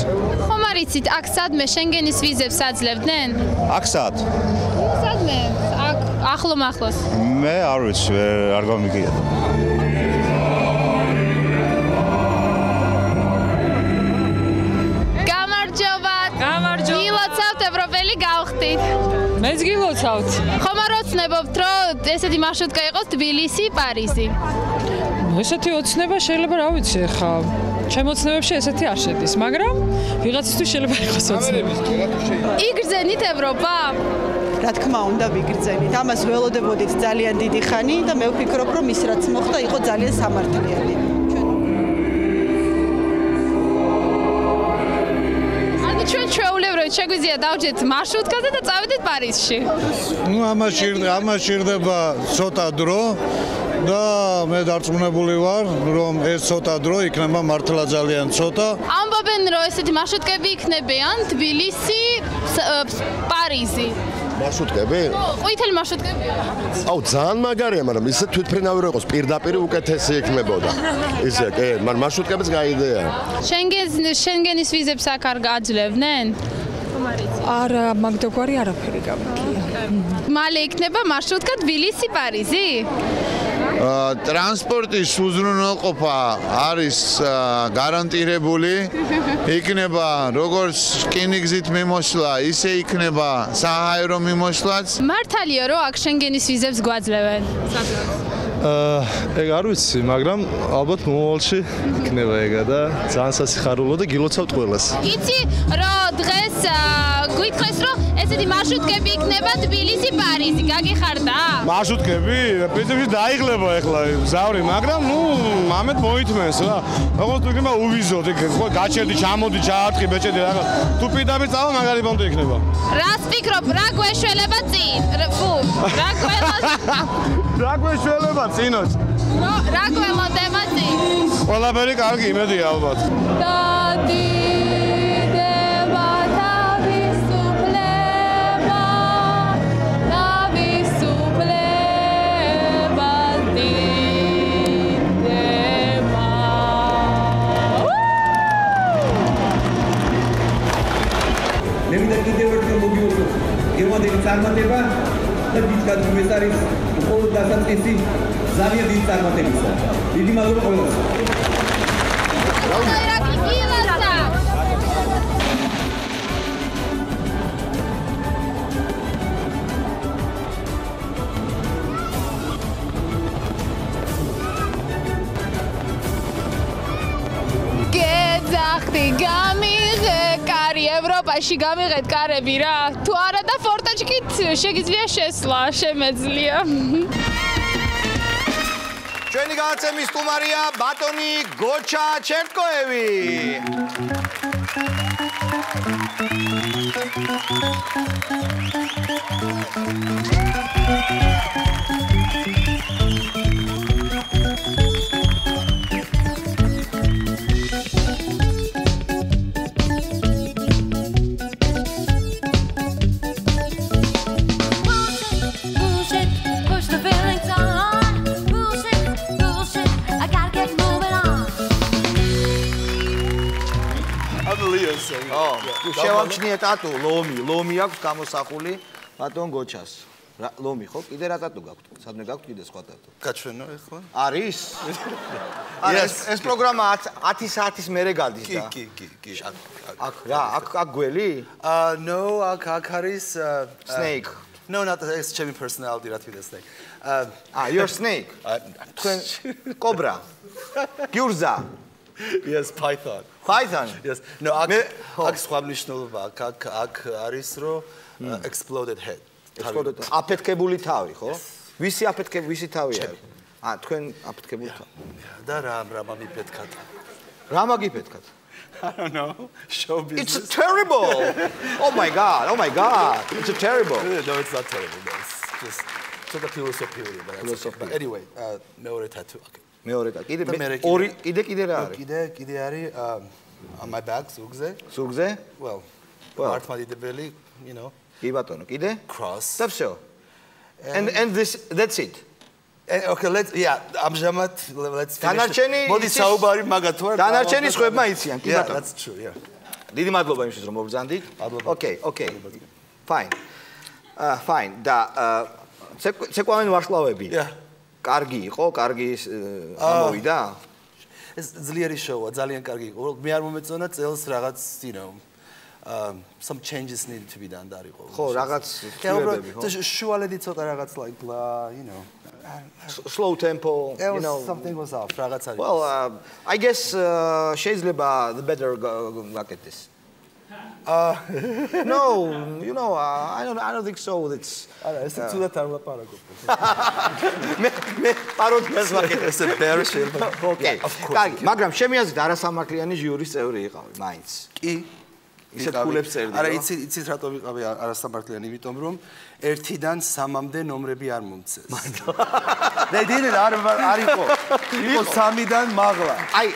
ხომ არიცით, აქ სადმე შენგენის ვიზებს აძლევდნენ? აქ სად? სადმე? აქ ახლოს. მე არ ვიცი, არ გამიგია. გილოცავთ ევროპელი გავხდით. მეც გილოცავთ. ხომ არ ოცნებობთ, რომ ესეთი მარშრუტკა იყოს თბილისი, პარიზი? ესეთი ოცნება შეიძლება რა ვიცი ხა. ჩემ ოცნებებში ესეთი არ შედის, მაგრამ ვიღაცისთვის შეიძლება იყოს ოცნება. იგრძენით ევროპა? რა თქმა უნდა ვიგრძენით. ამას ველოდებოდით ძალიან დიდი ხანი და მე ვფიქრობ, რომ ის რაც მოხდა იყო ძალიან სამართლიანი. ჩვენ ჩვეულებრივად შეგვიძლია დავждეთ მარშრუტკაზე და წავიდეთ პარიზში. ნუ ამას ჭირდება ცოტა დრო და მე დარწმუნებული ვარ, რომ ეს ცოტა დრო იქნება მართლა ძალიან ცოტა. ამბობენ, რომ ესეთი მარშრუტკები იქნებიან თბილისი, პარიზი. მარშრუტკები? ყვითელი მარშრუტკებია. აუ, ძალიან მაგარია, მაგრამ ისე თვითფრენავი რო იყოს, პირდაპირ უკეთესი იქნებოდა. ისე, მან მარშრუტკებიც გაიდეა. შენგენის ვიზებს აქ არ გააძლევდნენ? არა, მაგდაგვარი არაფერი გავიქია. მალე იქნება მარშრუტკა თბილისი, პარიზი? ტრანსპორტის უზრუნველყოფა არის გარანტირებული. იქნება როგორც რკინიგზით მიმოსვლა, ისე იქნება საჰაერო მიმოსვლაც. მართალია, რომ აქ შენგენის ვიზებს გვაძლევენ? ეგ არ ვიცი, მაგრამ ალბათ მომავალში იქნება ეგა და ძალიან სასიხარულო და გილოცავთ ყველას. იცი, რომ დღეს გვითხრეს, რომ ესეთი მარშრუტკები იქნება თბილისი, პარიზი, გაგიხარდა? მარშრუტკები? პრინციპში დაიღლება ეხლა ზავრი, მაგრამ ნუ ამეთ მოითმენს რა. როგორც თუ იქნება უვიზოთ, ეგ ხო გაჩერდი, ჩამოდი, ჩაარტყი, ბეჭედი რაღაც. თუ პირდაპირ წავა, მაგარი ბონდო იქნება. რას ფიქრობ, რა გვეშველება წინ? ფუ, რა ყველა რა გვეშველება წინოთ? რა გველოდება წინ? ყველაფერი კარგი, იმედია ალბათ. მე მინდა კიდევ ერთხელ მოგიუღოთ გემოდელი წარმატება და დიდად ეს არის მხოლოდ დასაწყისი ძალიან დიდი წარმატებისა. დიდი მადლობა ყველას. გეძახდი გამიღე კარი ევროპაში გამიღეთ კარები რა თუ არა და ფორტაჩკით შეგიძლია შესვლა შემეძლია ჩვენი განაცემის სტუმარია ბატონი გოჩა ჩერტკოევი Leos. შევამჩნიე ტატუ, ლომი აქვს გამოსახული ბატონ გოჩას. ლომი ხო? კიდე რა ტატუ გაქვთ? სადმე გაქვთ კიდე სხვა ტატუ? გაჩვენო ეხლა? არის? ეს პროგრამა 10 საათის მერე გადის და. კი. აქ გველი? No, აქ არის Snake. No, not ეს ჩემი personality რა თქმა Snake. You're Snake. თქვენ კობრა. გიურზა. Yes, Python. Python. Yes. No, აქ სხვა მნიშვნელობა. აქ არის რომ exploded head. აფეთქებული თავი, ხო? ვისი თავია? თქვენ აფეთქებული თავი. და რა მიფეთქათ? რა მაგიფეთქათ? I don't know. Show business. It's terrible. Oh my god. It's terrible. No, it's not terrible. No, it's just ცოტა ფილოსოფიური, but anyway, მეორე tattoo. Okay. მეორე tattoo. კიდე რა არის? კიდე არის on my back, ზურგზე. ზურგზე? Well, მართლმადიდებელი, you know. კი ბატონო, კიდე? Cross. და всё. And that's it. Okay, ამჟამად let's finish. დანარჩენი მოდი საუბარი მაგათ ვარ. დანარჩენი სხვებმა იციან, კი ბატონო. Yeah, that's true, yeah. დიდი მადლობა იმისთვის რომ მობრძანდით. Okay. Fine. Fine. და ცეკვავენ ვარსკვლავები. Yeah. კარგი იყო, კარგი ამოვიდა. ეს ძლიერი შოუა, ძალიან კარგი იყო. მე არ მომეწონა წელს რაღაც, you know, some changes needed to be done და იყო. ხო, რაღაც ცვლილებები, ხო? შუალედი ცოტა რაღაც like blah, you know. Slow tempo, you know. Something was off. რაღაც არის. Well, I guess შეიძლება the better look at this. No, you know, I don't think so. It's ეს თუნდაც არ ვაპარაკობ. მე პაროდიას ვაკეთებ. ეს better შეიძლება. Okay. კარგი, მაგრამ შემი აზრით არასამართლიანი ჟიურის წევრი იყავი, მაინც. კი. ისეთ ქულებს წერდი. არა, იცით რატომ ვიყავი არასამართლიანი, იმიტომ რომ 1-დან 3-მდე ნომრები არ მომწეს. They didn't არ იყო. იყო 3-დან მაღლა. აი,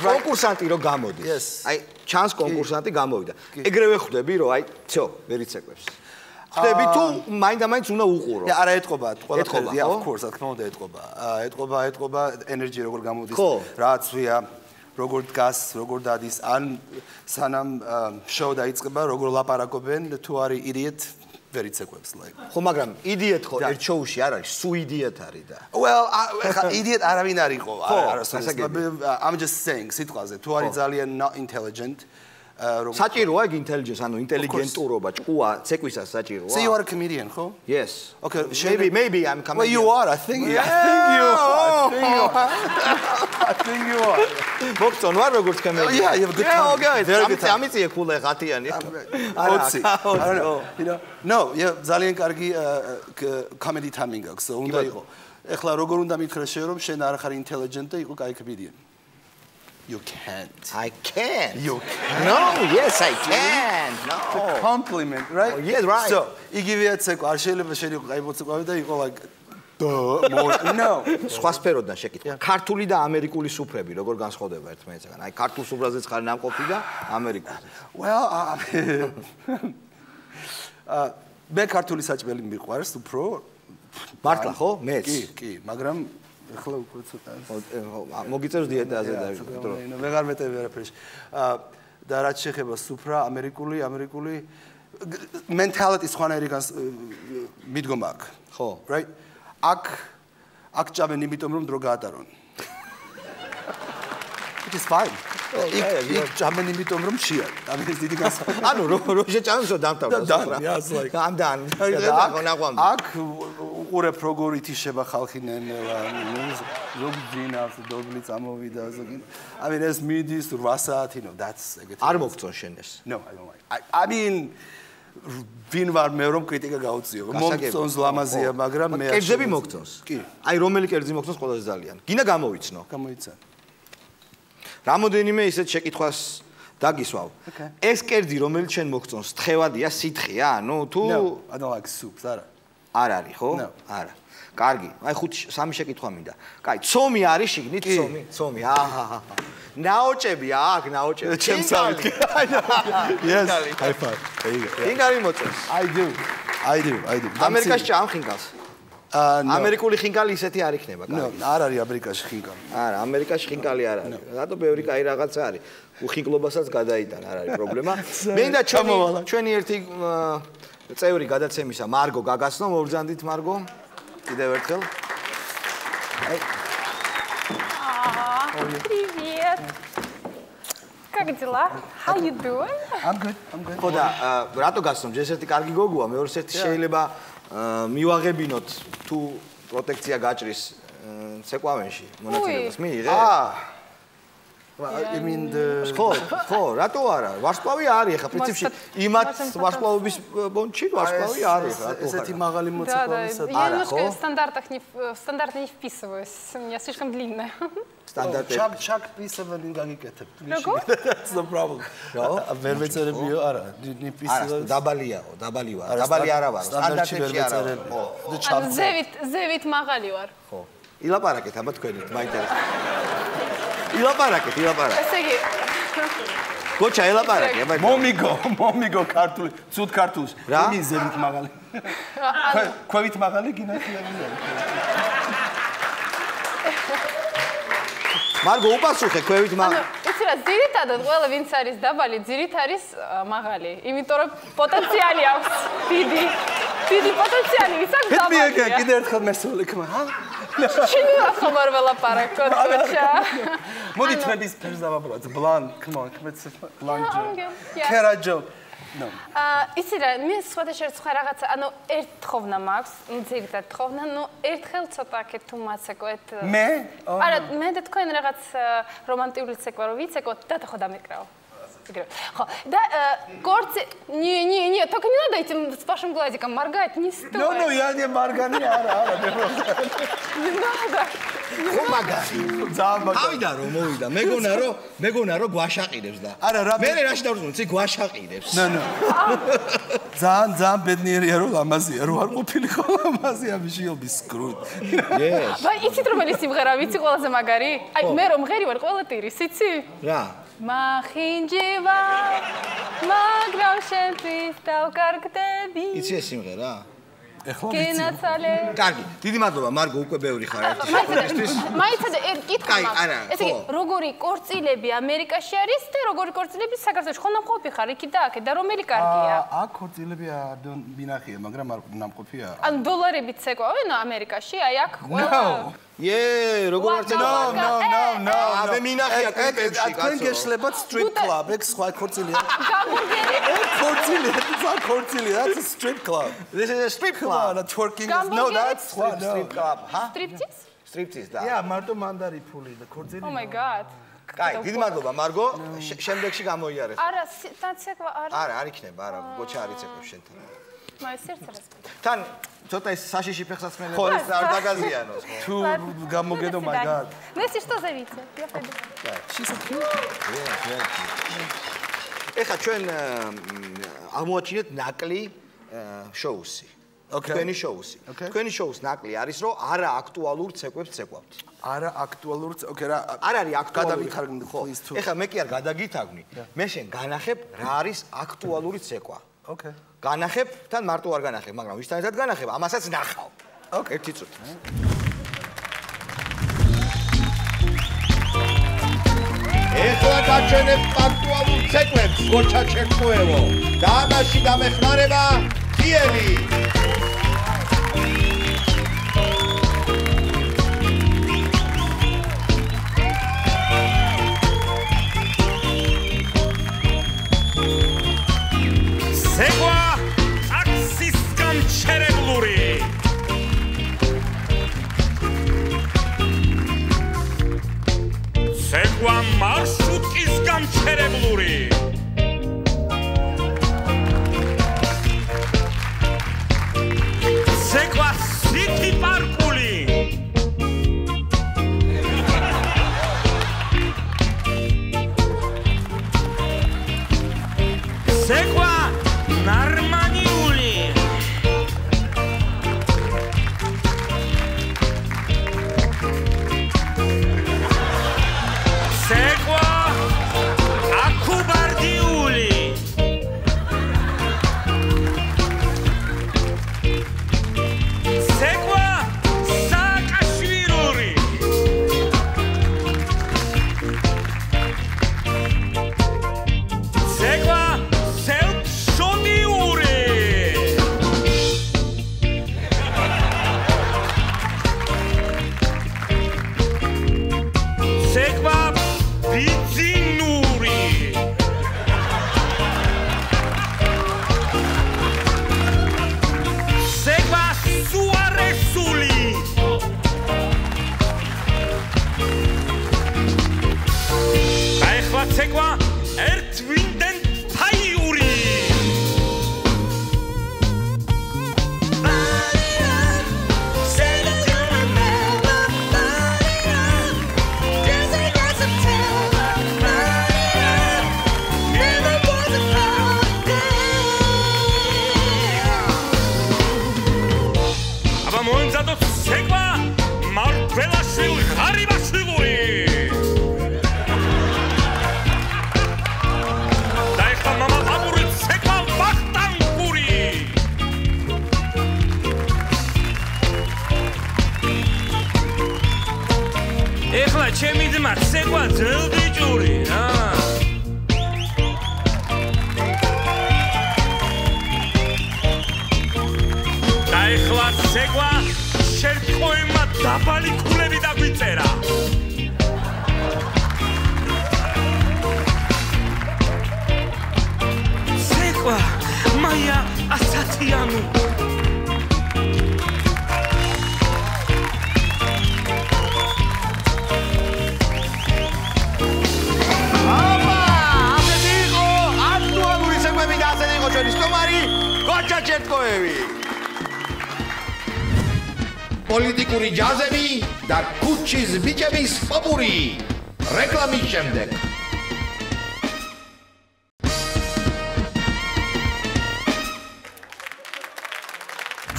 კონკურსანტი რო გამოდის. აი, ჩანს კონკურსანტი გამოვიდა. ეგრევე ხვდები რომ აი, всё, ვერ იცეკვებს. ხვდები თუ მაინდა-მაინც უნდა უყურო. არა, ეთყობა, ყველაფერი, yeah, of course, რა თქმა უნდა ეთყობა, ენერგია როგორ გამოდის, რა აცვია. როგორ დგას, როგორ დადის, ან სანამ შოუ დაიწყება, როგორ ლაპარაკობენ, თუ არის idiot, ვერ იცეკვებს like. ხო, მაგრამ idiot ხო ერთ შოუში არ არის, სუ idiot არის და. Well, idiot არავინ არ იყო, I'm just saying, სიტყვაზე, თუ არის ძალიან not intelligent, საჭიროა ეგ intelligence, ანუ ინტელიგენტურობა, ჭკუა, ცეკვისას საჭიროა. So you are a comedian, ხო? Yes. Okay, maybe I'm comedian. Well, you are, I think you are. მოგწონ ვარ როგორც comedian. Yeah, you have a good time. Okay, very good time. ამიწიე ქულე ხათიანი. I don't know. You know, no, yeah, ძალიან კარგი comedy timing აქვს, უნდა იყო. ეხლა როგორ უნდა მითხრა შენ რომ შენ არ ხარ intelligent და იყო კაი comedian. You can't. I can. You can. No, yes, I can. No. It's a compliment, right? Yes, right. So, იგივეა ცეკვა, არ შეიძლება შენ იყო კაი მოცეკვავი და იყო like no. სხვა სფეროდან შეკითხვა. ქართული და ამერიკული სუფრები როგორ განსხვავდება ერთმანეთისგან? აი, ქართულ სუფრაზეც ხარ ნამყოფი და ამერიკულზე. Well, მე ქართული საჭმელი მიყვარს უფრო. მართლა ხო? მეც. კი, მაგრამ ახლა უკვე ცოტა მოგიწევს დიეტაზე და ვეღარ მეტევი არაფერში. და რაც შეეხება სუფრა, ამერიკული mentality სხვანაირი მიდგომა აქვს. ხო. Right? აქ ჭამენ იმიტომ რომ დრო გაატარონ. It is fine. იქ ჭამენ იმიტომ რომ შეა. ამის დიდი გასაკვირია. ანუ რო შეჭამსო დამთავრდა სუფრა. I'm done. აქ უყურებ როგორ ითიშება ხალხი ნენელა, ზოგი ძინავს, დოგლი წამოვიდა, ზოგი. I mean, ეს მიდის 8 საათი, no, that's a good. არ მოგწონ შენ ეს. No, I don't like. I mean, ვინ ვარ მე რომ კრიტიკა გაუწიო. მომწონს ლამაზია, მაგრამ მე კერძები მოგწონს. კი. აი რომელი კერძი მოგწონს ყველაზე ძალიან? გინდა გამოვიცნო. გამოიცა. რამოდენიმე ისეთ შეკითხვას დაგისვავ. ეს კერძი რომელიც შენ მოგწონს, თხევადია, სითხეა, ანუ თუ No, I don't like soups, არა. არ არის, ხო? არა. კარგი. აი 3 შეკითხვა მინდა. კაი, ცომი არის შიგნით, ცომი. აჰა. ნაოჭები აქ, ნაოჭები. ჩემსავით. Yes. High five. There you go. ინგარი მოწონს. I do. ამერიკაში ჭამ ხინკალს. ამერიკული ხინკალი ისეთი არ იქნება, კარგი. არ არის ამერიკაში ხინკალი. არა, ამერიკაში ხინკალი არ არის. რატო ბევრი კაი რაღაცა არის. უხინკლობასაც გადაიტან, არ არის პრობლემა. მე და ჩვენი ერთი წევრი გადაცემისა, მარგო გაგაცნო, მოვბრძანდით მარგო. კიდევ ერთხელ. Привет. Как дела? How you doing? I'm good. ხო და რატო გასწრომ? ეს ერთი კარგი გოგოა, მეორე ერთი შეიძლება მივაღებინოთ თუ პროტექცია გაჭრის ცეკვავენში მონაწილეობას მიიღე? I mean ხო, რატო არა? ვარსკვლავი არის ხა პრინციპში იმათ ვარსკვლავების ბონჩი ვარსკვლავი არის რატო? ესეთი мაღალი მოცეკვავისა Я немножко в стандарты не вписываюсь. У меня слишком длинная. Стандарты. Чак писывали გაგიკეთებ. Როგორ? That's no problem. ვერ ვეწერებიო, არა, не писываю. დაბალიაო, დაბალი ვარ. დაბალი არა ვარ. სტანდარტებში არა. ხო. ზევით მაღალი ვარ. ხო. ილაპარაკეთ აბა თქვენით, მაინტერესებს. ილაპარაკეთ. ესე იგი გოჩა ელაპარაკე, აბა. მომიგო ქართული, ცუდ ქართულში. იმი ზევით მაღალი. ქვევით მაღალი გინახილებია. მარგო უპასუხე ქვევით მაღალი. იცი რა, ძირითადად ყველა ვინც არის დაბალი, ძირით არის მაღალი. იმიტომ რომ პოტენციალი აქვს დიდი პოტენციალი ვის აქვს დაბალია. კიდე ერთხელ მესული ხმა, ჰა? ჩინო ახმარ ველაპარაკოთ, გოჩა. მოდი თმების ფერს დავაბრალოთ. Blonde, come on, blonde. Kerajo. No. იცი რა, მე სხვა რაღაცა, ანუ ერთ თხოვნა მაქვს, ძირითადად თხოვნა, ნუ ერთხელ ცოტა აქეთ თუ მაცეკოთ. მე? არა, მე და თქვენ რაღაც რომანტიკული ცეკვა რო ვიცეკოთ, და ხო დამეკრავ. Ხო, да, корцы, не, только не надо этим с вашим глазиком моргать, не стоит. Ну, я не моргаю, не надо. ხო მაგარი. ავიდა რომ მოვიდა. მეგონა რომ გვაშაყირებს და. მე რაში დავზუნე, ცი გვაშაყირებს. ნო. ძალიან ბედნიერია რომ ლამაზია, რომ არ ყოფილიყო ლამაზია, she'll be screwed. Yes. ვაი, იცით რომელი სიმღერა ვიცი ყველაზე მაგარი? აი, მე რომ ღერი ვარ, ყველა ტირის, იცი? რა? მახინჯება, მაგრამ შენთვის დავკარგდები. იცი ეს სიმღერა? გენაცალე. კარგი, დიდი მადლობა, მარგო, უკვე ბევრი ხარ ერთი შეხვედრისთვის. მაიცადე კითხვა მაქვს. ესე იგი, როგორი კორწილები ამერიკაში არის და როგორი კორწილები საქართველოში? ხო ნამყოფი ხარ იქით და აქეთ და რომელი კარგია? აქ კორწილები არ მინახია, მაგრამ არ ნამყოფია. ან დოლარებით ცეკვავენ ამერიკაში? აი აქ ყველა როგორ არ ცეკვავენ? No. აბე მინახია კლიპებში, კაცო. თქვენ გეშლებათ strip club, ეგ სხვა კორწილია. გამბურგერი. That's a strip club. This is a strip club. No, twerking is no, that's strip club. Striptease? Striptease და. Yeah, მარტო მანდარი ფული და კორწილი. Oh my god. კაი, დიდი მადლობა, მარგო. შემდეგში გამოიარეს. არა, თან ცეკვა არა. არა, არ იქნება, არა, გოჩა არ იცეკვებს შენთან. მაი სერცერას. თან ცოტა ეს საშიში ფეხსაცმელები არ დაგაზიანოს. თუ გამოგედო, my god. Нести что зовите? Я пойду. She's so cute. ეხა ჩვენ აღმოაჩინეთ ნაკლი შოუსი. თქვენი შოუსი. თქვენი შოუს ნაკლი არის, რომ არა აქტუალურ ცეკვებს ცეკვავთ. არა აქტუალურ, ოკეი რა. არ არის აქტუალური გადაგითარგმნი, please too. ეხა მე კი არ გადაგითარგმნი. მე შენ განახებ რა არის აქტუალური ცეკვა. ოკეი. განახებ, თან მარტო არ განახებ, მაგრამ ვისთან ერთად განახებ, ამასაც ნახავ. ოკეი, ერთი წუთი. ეხლა გაჩვენებ აქტუალურ ცეკვებს, გოჩა ჩერტოევო. და ამაში დამეხმარება ძიელი. ცეკვა ტაქსის გამჩერებლური. ცეკვა მარშრუტის გამჩერებლური. ცეკვა სიტი პარკული. ცეკვა ნარმანიული. ცეკვა აკუბარ ცეკვა ერთ ვინდენ ფაიური ჩემი ძმა ცეკვა ძელბიჭური რა და ეხლა ცეკვა შერტყოებმა დაბალი ქულები დაგვიწერა ცეკვა მაია ასათიანი პოლიტიკური ჯაზები და კუჩის ბიჭების პოპური რეკლამის შემდეგ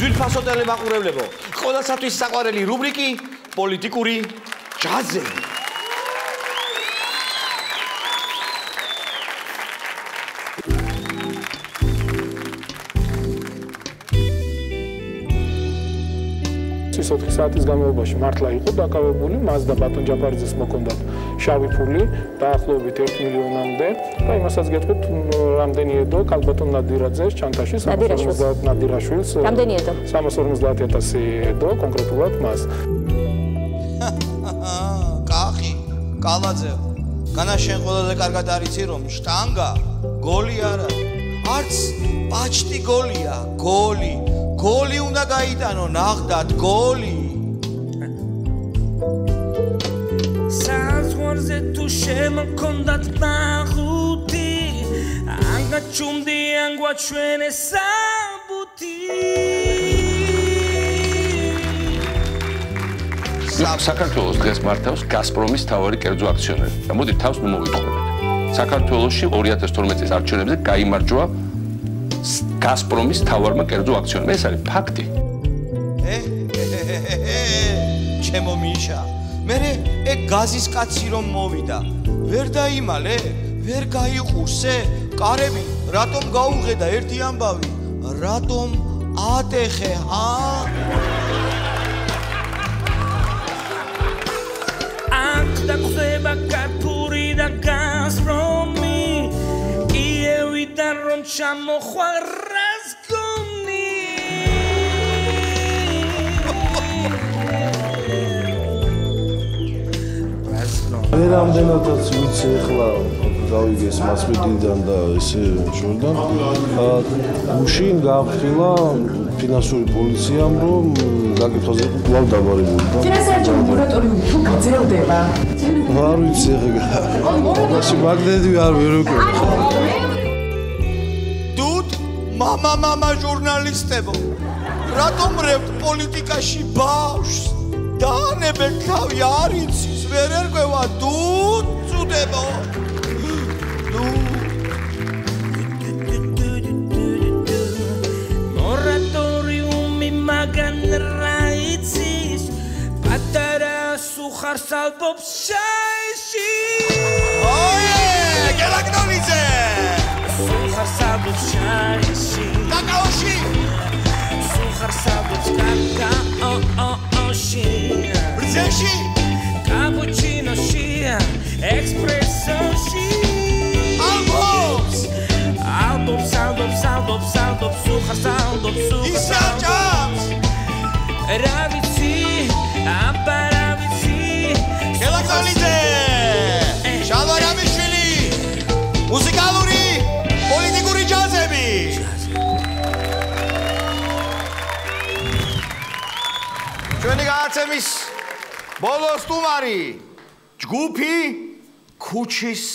ძვირფასო ტელემაყურებლებო ყველასათვის საყვარელი რუბრიკი პოლიტიკური ჯაზები ის 4 საათის განმავლობაში მართლა იყო დაკავებული, მას და ბატონ ჯაფარიძეს მოქონდათ შავი ფული დაახლოებით 1 მილიონამდე და იმასაც გეტყვით რამდენი ედო კალბატონ ნადირაძეს ჩანთაში 350 ნადირაშვილს რამდენი ედო 350,000 ედო კონკრეტულად მას კახი კალაძე განა შენ ყველაზე კარგად არიცი რომ შტანგა გოლი არა არც პაჩტი გოლია გოლი გოლი უნდა გაიტანო ნახდათ გოლი საზღვარზე თუ შემოქონდათ ნახუთი ან გაჩუმდი ან გვაჩვენე საბუთი საქართველოს დღეს მართავს გაზპრომის თავარი კერძო აქციონერი და მოდით თავს ნუ მოვიტყუებით საქართველოში 2012 წლის არჩევნებზე გაიმარჯვა გაზპრომის თავარმა კერძო აქციონერმა ეს არის ფაქტი ჩემო მიშა მე ეგ გაზის კაცი რომ მოვიდა ვერ დაიმალე ვერ გაიყურსე კარები რატომ გაუღედა ერთი ამბავი რატომ ატეხე ჰა და ხდება კარპური და გაზპრომი კიევიდან რომ ჩამოხვარას გონი მე რამდენადაც ვიცი ახლა გავიგეს მასმედიიდან და ესე ჟურნალ გუშინ გააფრთხილა ფინანსური პოლიციამ რომ გაკეთვაზე კვლავ დაბარებული და ფინანსური მორატორიუმი თუ გრძელდება არ ვიცი ახლა მაშინ მაგნეტი არ ვერ ვიყო დუდ მამა ჟურნალისტებო რატომ რევთ პოლიტიკაში ბავშვს დაანებელ თავი არ იცის ვერ ერკვევა დუდ წუდებო მორატორიუმი მაგან რაიცის პატარა სუხარს ალბობს შაიში ოიე გელაგდონიძე სუხარს ალბობს შაიში კაკაოში სუხარს ალბობს კაკაოში ბრზეში კაპუჩინოში ექსპრესოში ალბობს სუხარს ალბობს ისაჭამს რავიცი აბარავიცი გელაგდონიძე შალვარამიშვილი მუსიკალური პოლიტიკური ჯაზები ჩვენი განაცემის ბოლო სტუმარი ჯგუფი ქუჩის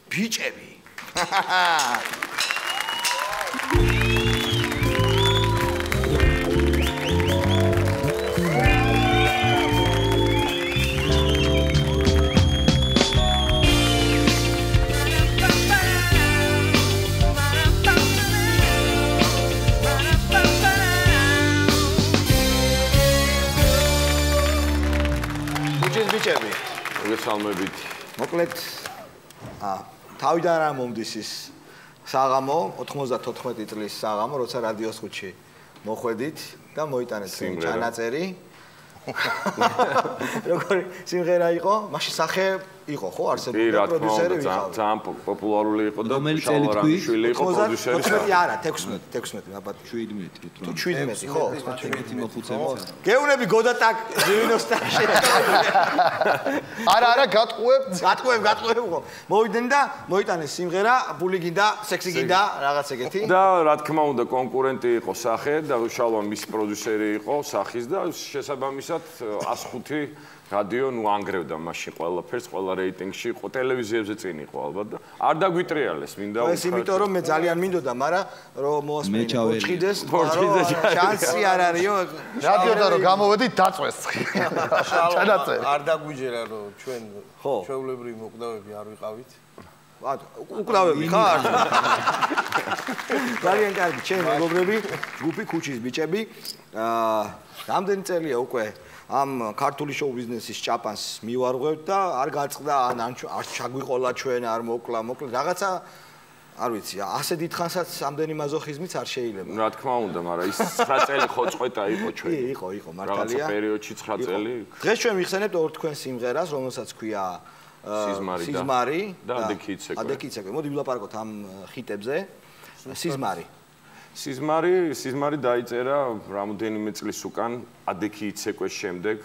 ბიჭები. ბიჭები, მოგესალმებით. მოკლედ თავიდან რა მომდის ის საღამო 94 წლის საღამო, როცა რადიოს ხუთში მოხვედით და მოიტანეთ ჩანაწერი. როგორი სიმღერა იყო? მაშინ სახე იყო ხო არსებობდა პროდიუსერი ვიყავ. ძალიან პოპულარული იყო და შალვარანიშვილი იყო პროდიუსერი. 14 არა, 16 აბა 17 თუ 17 ხო? 17 მოხუცებით. გეუნები გოდატაკ ჟივინოსტაში. არა, გატყუებ ხო. მოვიდნენ და მოიტანეს სიმღერა, ფული გინდა, სექსი გინდა, რაღაც ეგეთი. და რა თქმა უნდა, კონკურენტი იყო სახე და შალვა მის პროდიუსერი იყო სახის და შესაბამისად 105 რადიო ნუ ანგრევდა მაშინ ყველაფერს, ყველა რეიტინგში იყო, ტელევიზიებზე წინ იყო ალბათ და არ დაგვიტრიალეს, მინდა ეს იმიტომ რომ მე ძალიან მინდოდა, მაგრამ რომ მოასმენინო პორჩხიდეს, შანსი არ არისო. რადიოდან რომ გამოვედით დაწვეს. ჩანაწერი. არ დაგვიჯერა რომ ჩვენ ჩვეულებრივი მოკვდავები არ ვიყავით. უკვდავები ხარ? ძალიან კარგი, ჩემი მეგობრები, ჯგუფი ქუჩის ბიჭები. რამდენი წელია უკვე ამ ქართული შოუ ბიზნესის ჭაპანს მივარღვევთ და არ გაწყდა არ ჩაგვიყოლა ჩვენ არ მოკლა რაღაცა არ ვიცი ასე დიდხანსაც ამდენი მაზოხიზმიც არ შეიძლება. რა თქმა უნდა, მაგრამ ის 9 წელი ხო წყვეტა იყო ჩვენ. იყო მართალია. რაღაცა პერიოდში 9 წელი. დღეს ჩვენ მიხსენებთ ორ თქვენ სიმღერას, რომელსაც ქვია სიზმარი და ადექიცეკვე. მოდი ვილაპარაკოთ ამ ხიტებზე. სიზმარი დაიწერა რამოდენიმე წლის უკან ადექი იცეკვეს შემდეგ.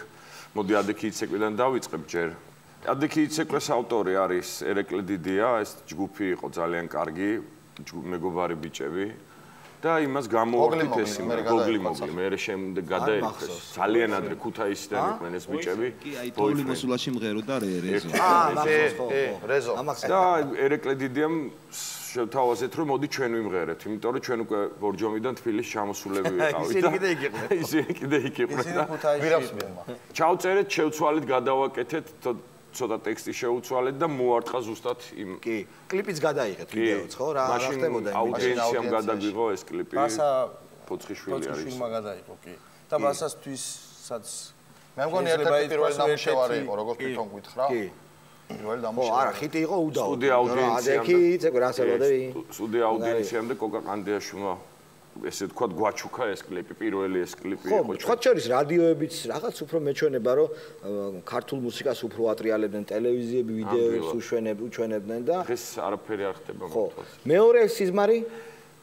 მოდი ადექი იცეკვიდან დავიწყებ ჯერ. ადექი იცეკვეს ავტორი არის ერეკლე დიდია, ეს ჯგუფი იყო ძალიან კარგი, მეგობარი ბიჭები და იმას გამოვარდით ეს გოგლი მოგლი. მე შემდეგ გადაერქეს ძალიან ადრე ქუთაისიდან იყვნენ ეს ბიჭები. ბოილი მოსულაში მღეროდა რეზო. რეზო. და ერეკლე დიდიამ შევთავაზეთ რომ მოდი ჩვენ ვიმღერეთ, იმიტომ რომ ჩვენ უკვე ბორჯომიდან თბილისში ჩამოსულები ვიყავით და ისინი კიდე იქ იყვნენ და ჩავწერეთ, შევცვალეთ, გადავაკეთეთ, ცოტა ტექსტი შევუცვალეთ და მოარტყა ზუსტად იმ კლიპიც გადაიღეთ ვიდეოც ხო რა ხდებოდა იმ აუდიენციამ გადაგვიღო ეს კლიპი ფოცხიშვილი არის ფილმა გადაიღო კი და მასასთვისაც მე მგონი ერთ-ერთი პირველი ნამუშევარი იყო როგორც თვითონ გითხრა პირველი ნამუშევარი არა ხიტი იყო უდაო სტუდია აუდიენციამდე იცეკვე რა სალოდები სტუდია აუდიენციამდე კოკა ყანდიაშვილმა ესე თქვა გვაჩუქა ეს კლიპი, პირველი ეს კლიპი იყო. ხო, სხვა შორის რადიოებიც რაღაც უფრო მეჩვენება, რომ ქართულ მუსიკას უფრო ატრიალებდნენ, ტელევიზიები, ვიდეოს უჩვენებდნენ და დღეს არაფერი არ ხდება მართლაც. მეორე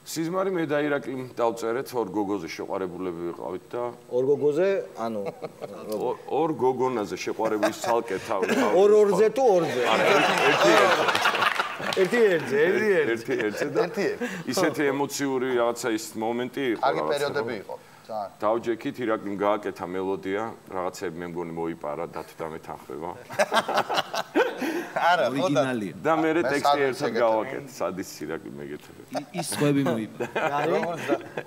სიზმარი მე და ირაკლი დავწერეთ, ორ გოგოზე შეყვარებულები ვიყავით და ორ გოგოზე, ანუ ორ გოგონაზე შეყვარების ცალკე თავი. ორ-ორზე თუ ორზე? არა, ერთი და ისეთი ემოციური რაღაცა ის მომენტი იყო. კარგი პერიოდები იყო. ძალიან. დავჯექით, ირაკლიმ გააკეთა მელოდია, რაღაცები მე მგონი მოიპარა, დათო მეთანხმება. არა, ორიგინალია. და მე ტექსტი ერთად გავაკეთე, სადის ირაკლი მეგეთები. ის ხვები მოიპარა.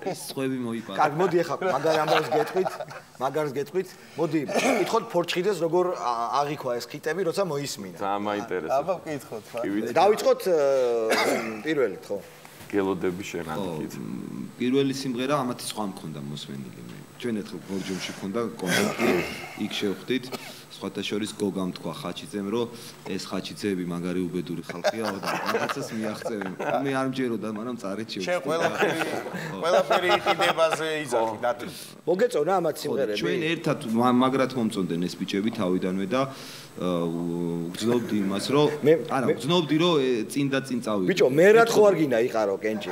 ის ხვები მოიპარა. კარგი, მოდი ახლა მაგარს გეტყვით. მოდი, კითხოთ ფორჩხიდეს როგორ აღიქვა ეს ხიტები, როცა მოისმინა. ძალიან მაინტერესებს. აბა ვკითხოთ. დავიწყოთ პირველით, ხო? გელოდები შენ ამით. პირველი სიმღერა ამათი სხვა მქონდა მოსვენილი მე. ჩვენ ერთხელ ბორჯომში მქონდა კონცერტი, იქ შევხვდით. სხვათა შორის გოგამ თქვა ხაჩიძემ, რომ ეს ხაჩიძეები მაგარი უბედური ხალხია და რაღაცას მიაღწევენ. მე არ მჯეროდა, მაგრამ წარეთ შევხვდი. შენ ყველაფერი იყიდებაზე იძახი დათო. მოგეწონა ამათ სიმღერები? ჩვენ ერთად მაგრად მომწონდნენ ეს ბიჭები თავიდანვე და ვგრძნობდი იმას, რომ არა, ვგრძნობდი, რომ წინ და წინ წავიდე. ბიჭო, მე რა ხო არ გინდა იყარო კენჭი.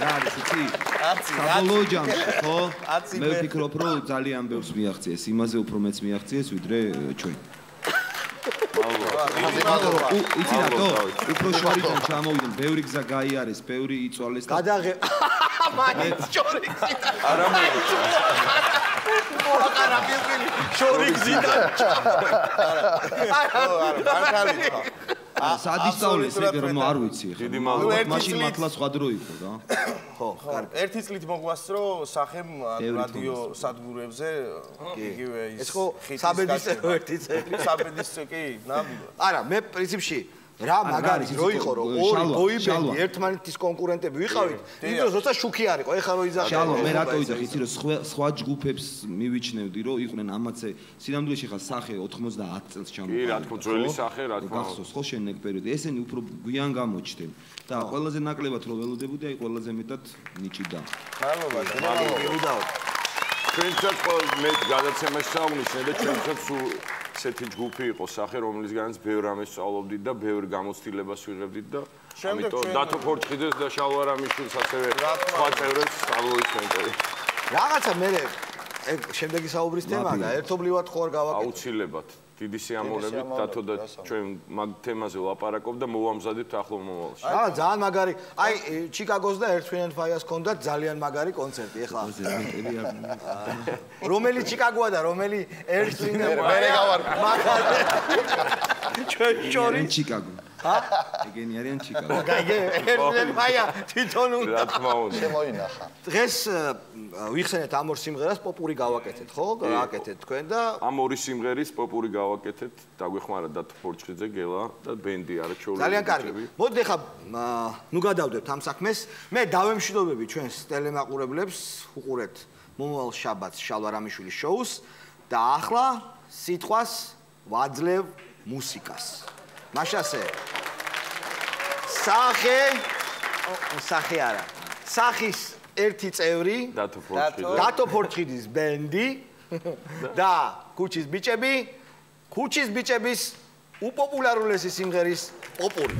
რა არის იცი? საბოლოო ჯამში, ხო? მე ვფიქრობ, რომ ძალიან ბევრს მიაღწიეს, იმაზე უფრო მეც მიაღწიეს, ვიდრე ჩვენ. იცი რატო? უფრო შორიდან ჩამოვიდნენ, ბევრი გზა გაიარეს, ბევრი იწვალეს და გადაღე მაინც შორიდან. არა მოიწვა. აყარა პირველი შორი გზიდან. არა, მართალი ხარ. სადისწავლეს ეგ რომ არ ვიცი ხა. მაშინ მართლა სხვა დრო იყო რა. ხო, ერთი წლით მოგვასწრო სახემ რადიო სადგურებზე იგივე ის საბედისწერო ერთი წელი. საბედისწერო კი, ნამდვილად. არა, მე პრინციპში რა მაგარი რო იყო რომ ორი ბოიბენდი ერთმანეთის კონკურენტები ვიყავით, იმ დროს როცა შუქი არ იყო, ეხლა რო იზახე. შალო, მე რატო ვიზახე, იცი რომ სხვა ჯგუფებს მივიჩნევდი რომ იყვნენ ამაცე სინამდვილეში ხა სახე 90 წელს ჩამოყალიბდა. კი, რა თქმა უნდა, ძველი სახე, რა თქმა უნდა. გახსოვს ხო შენ ეგ პერიოდი. ესენი უფრო გვიან გამოჩნდნენ და ყველაზე ნაკლებად რო ველოდებოდი, აი ყველაზე მეტად ნიჭიდა. მადლობა, მადლობა. ჩვენსაც მე გადაცემაში საუბრობდი და ჩვენსაც ესეთი ჯგუფი იყო სახე რომლისგანაც ბევრ რამეს სწავლობდით და ბევრ გამოცდილებას ვიღებდით და ამიტომ დათო ფორჩხიძეს და შალვა რამიშვილს ასევე სხვა წევრებს სწავლობდით. რაღაცა მე ეგ შემდეგი საუბრის თემაა, ერთობლივად ხო არ გავაკეთე? აუცილებლად. დიდი სიამოვნებით დათო და ჩვენ მაგ თემაზე ვლაპარაკობ და მოვამზადებთ ახლო მომავალში. ძალიან მაგარი. აი ჩიკაგოს და ერთვიან ფაიას ჰქონდათ ძალიან მაგარი კონცერტი ეხლა. რომელი ჩიკაგოა და რომელი ერთვიანი? მე გავარკვე. ჩვენ შორი ჩიკაგო. ჰა? ეგენი არიან ჩიკაგო. გაიგე, ერთვიანი ფაია თვითონ უნდა. რა თქმა უნდა. შემოინახა. დღეს ვიხსენეთ ამ ორ სიმღერას პოპური გავაკეთეთ, ხო? გააკეთეთ თქვენ და ამ ორი სიმღერის პოპური გავაკეთეთ, დაგვეხმარა დათო ფორჩხიძე, გელა და ბენდი არაჩვეულებრივი. ძალიან კარგი. მოდი ახლა ნუ გადავდებთ ამ საქმეს. მე დავემშვიდობები ჩვენს ტელემაყურებლებს, უყურეთ მომავალ შაბათს შალვა რამიშვილის შოუს და ახლა სიტყვას ვაძლევ მუსიკას. მაშასე სახე არა. სახის ერთი წევრი დათო ფორჩხიძის ბენდი და ქუჩის ბიჭების უპოპულარულესი სიმღერის პოპური.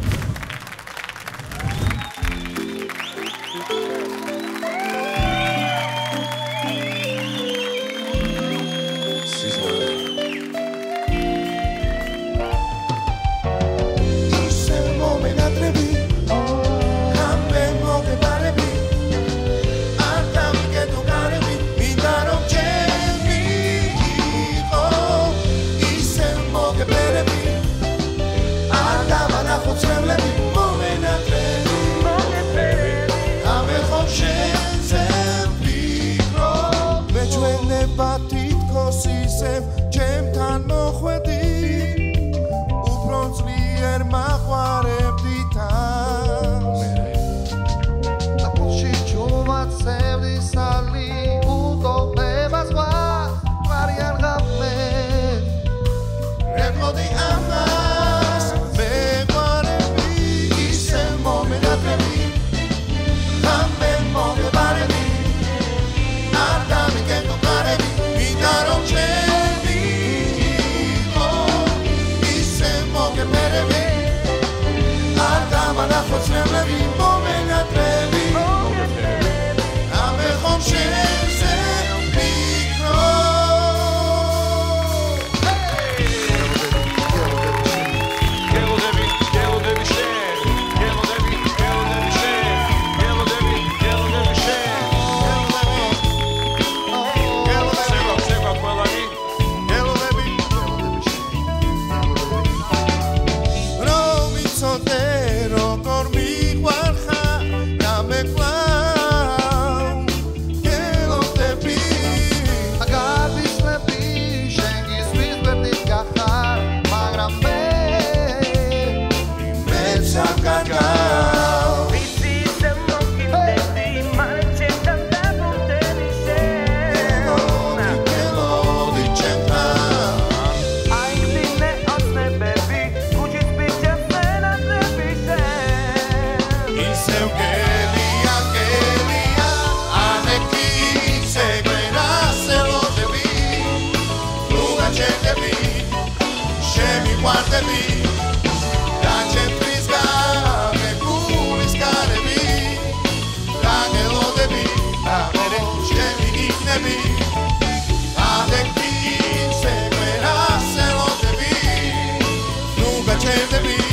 ჩემთან მოხვედი უფრო ძლიერ მაყვარებდი თავს აპულში ჩუმაცევდი სალი უტოპებას ვარიან ღამე რეკოდი ამას მეყვარები ისე მომენატრები ღამე მოგებარები არ დამიგეთო კარები მინდა რომ Never moment atrevi Ame khom sheze mikro Gelo devi shen Gelo devi shen Gelo devi shen Gelo devi seba pelagi Gelo devi Romi sotero Change the beat.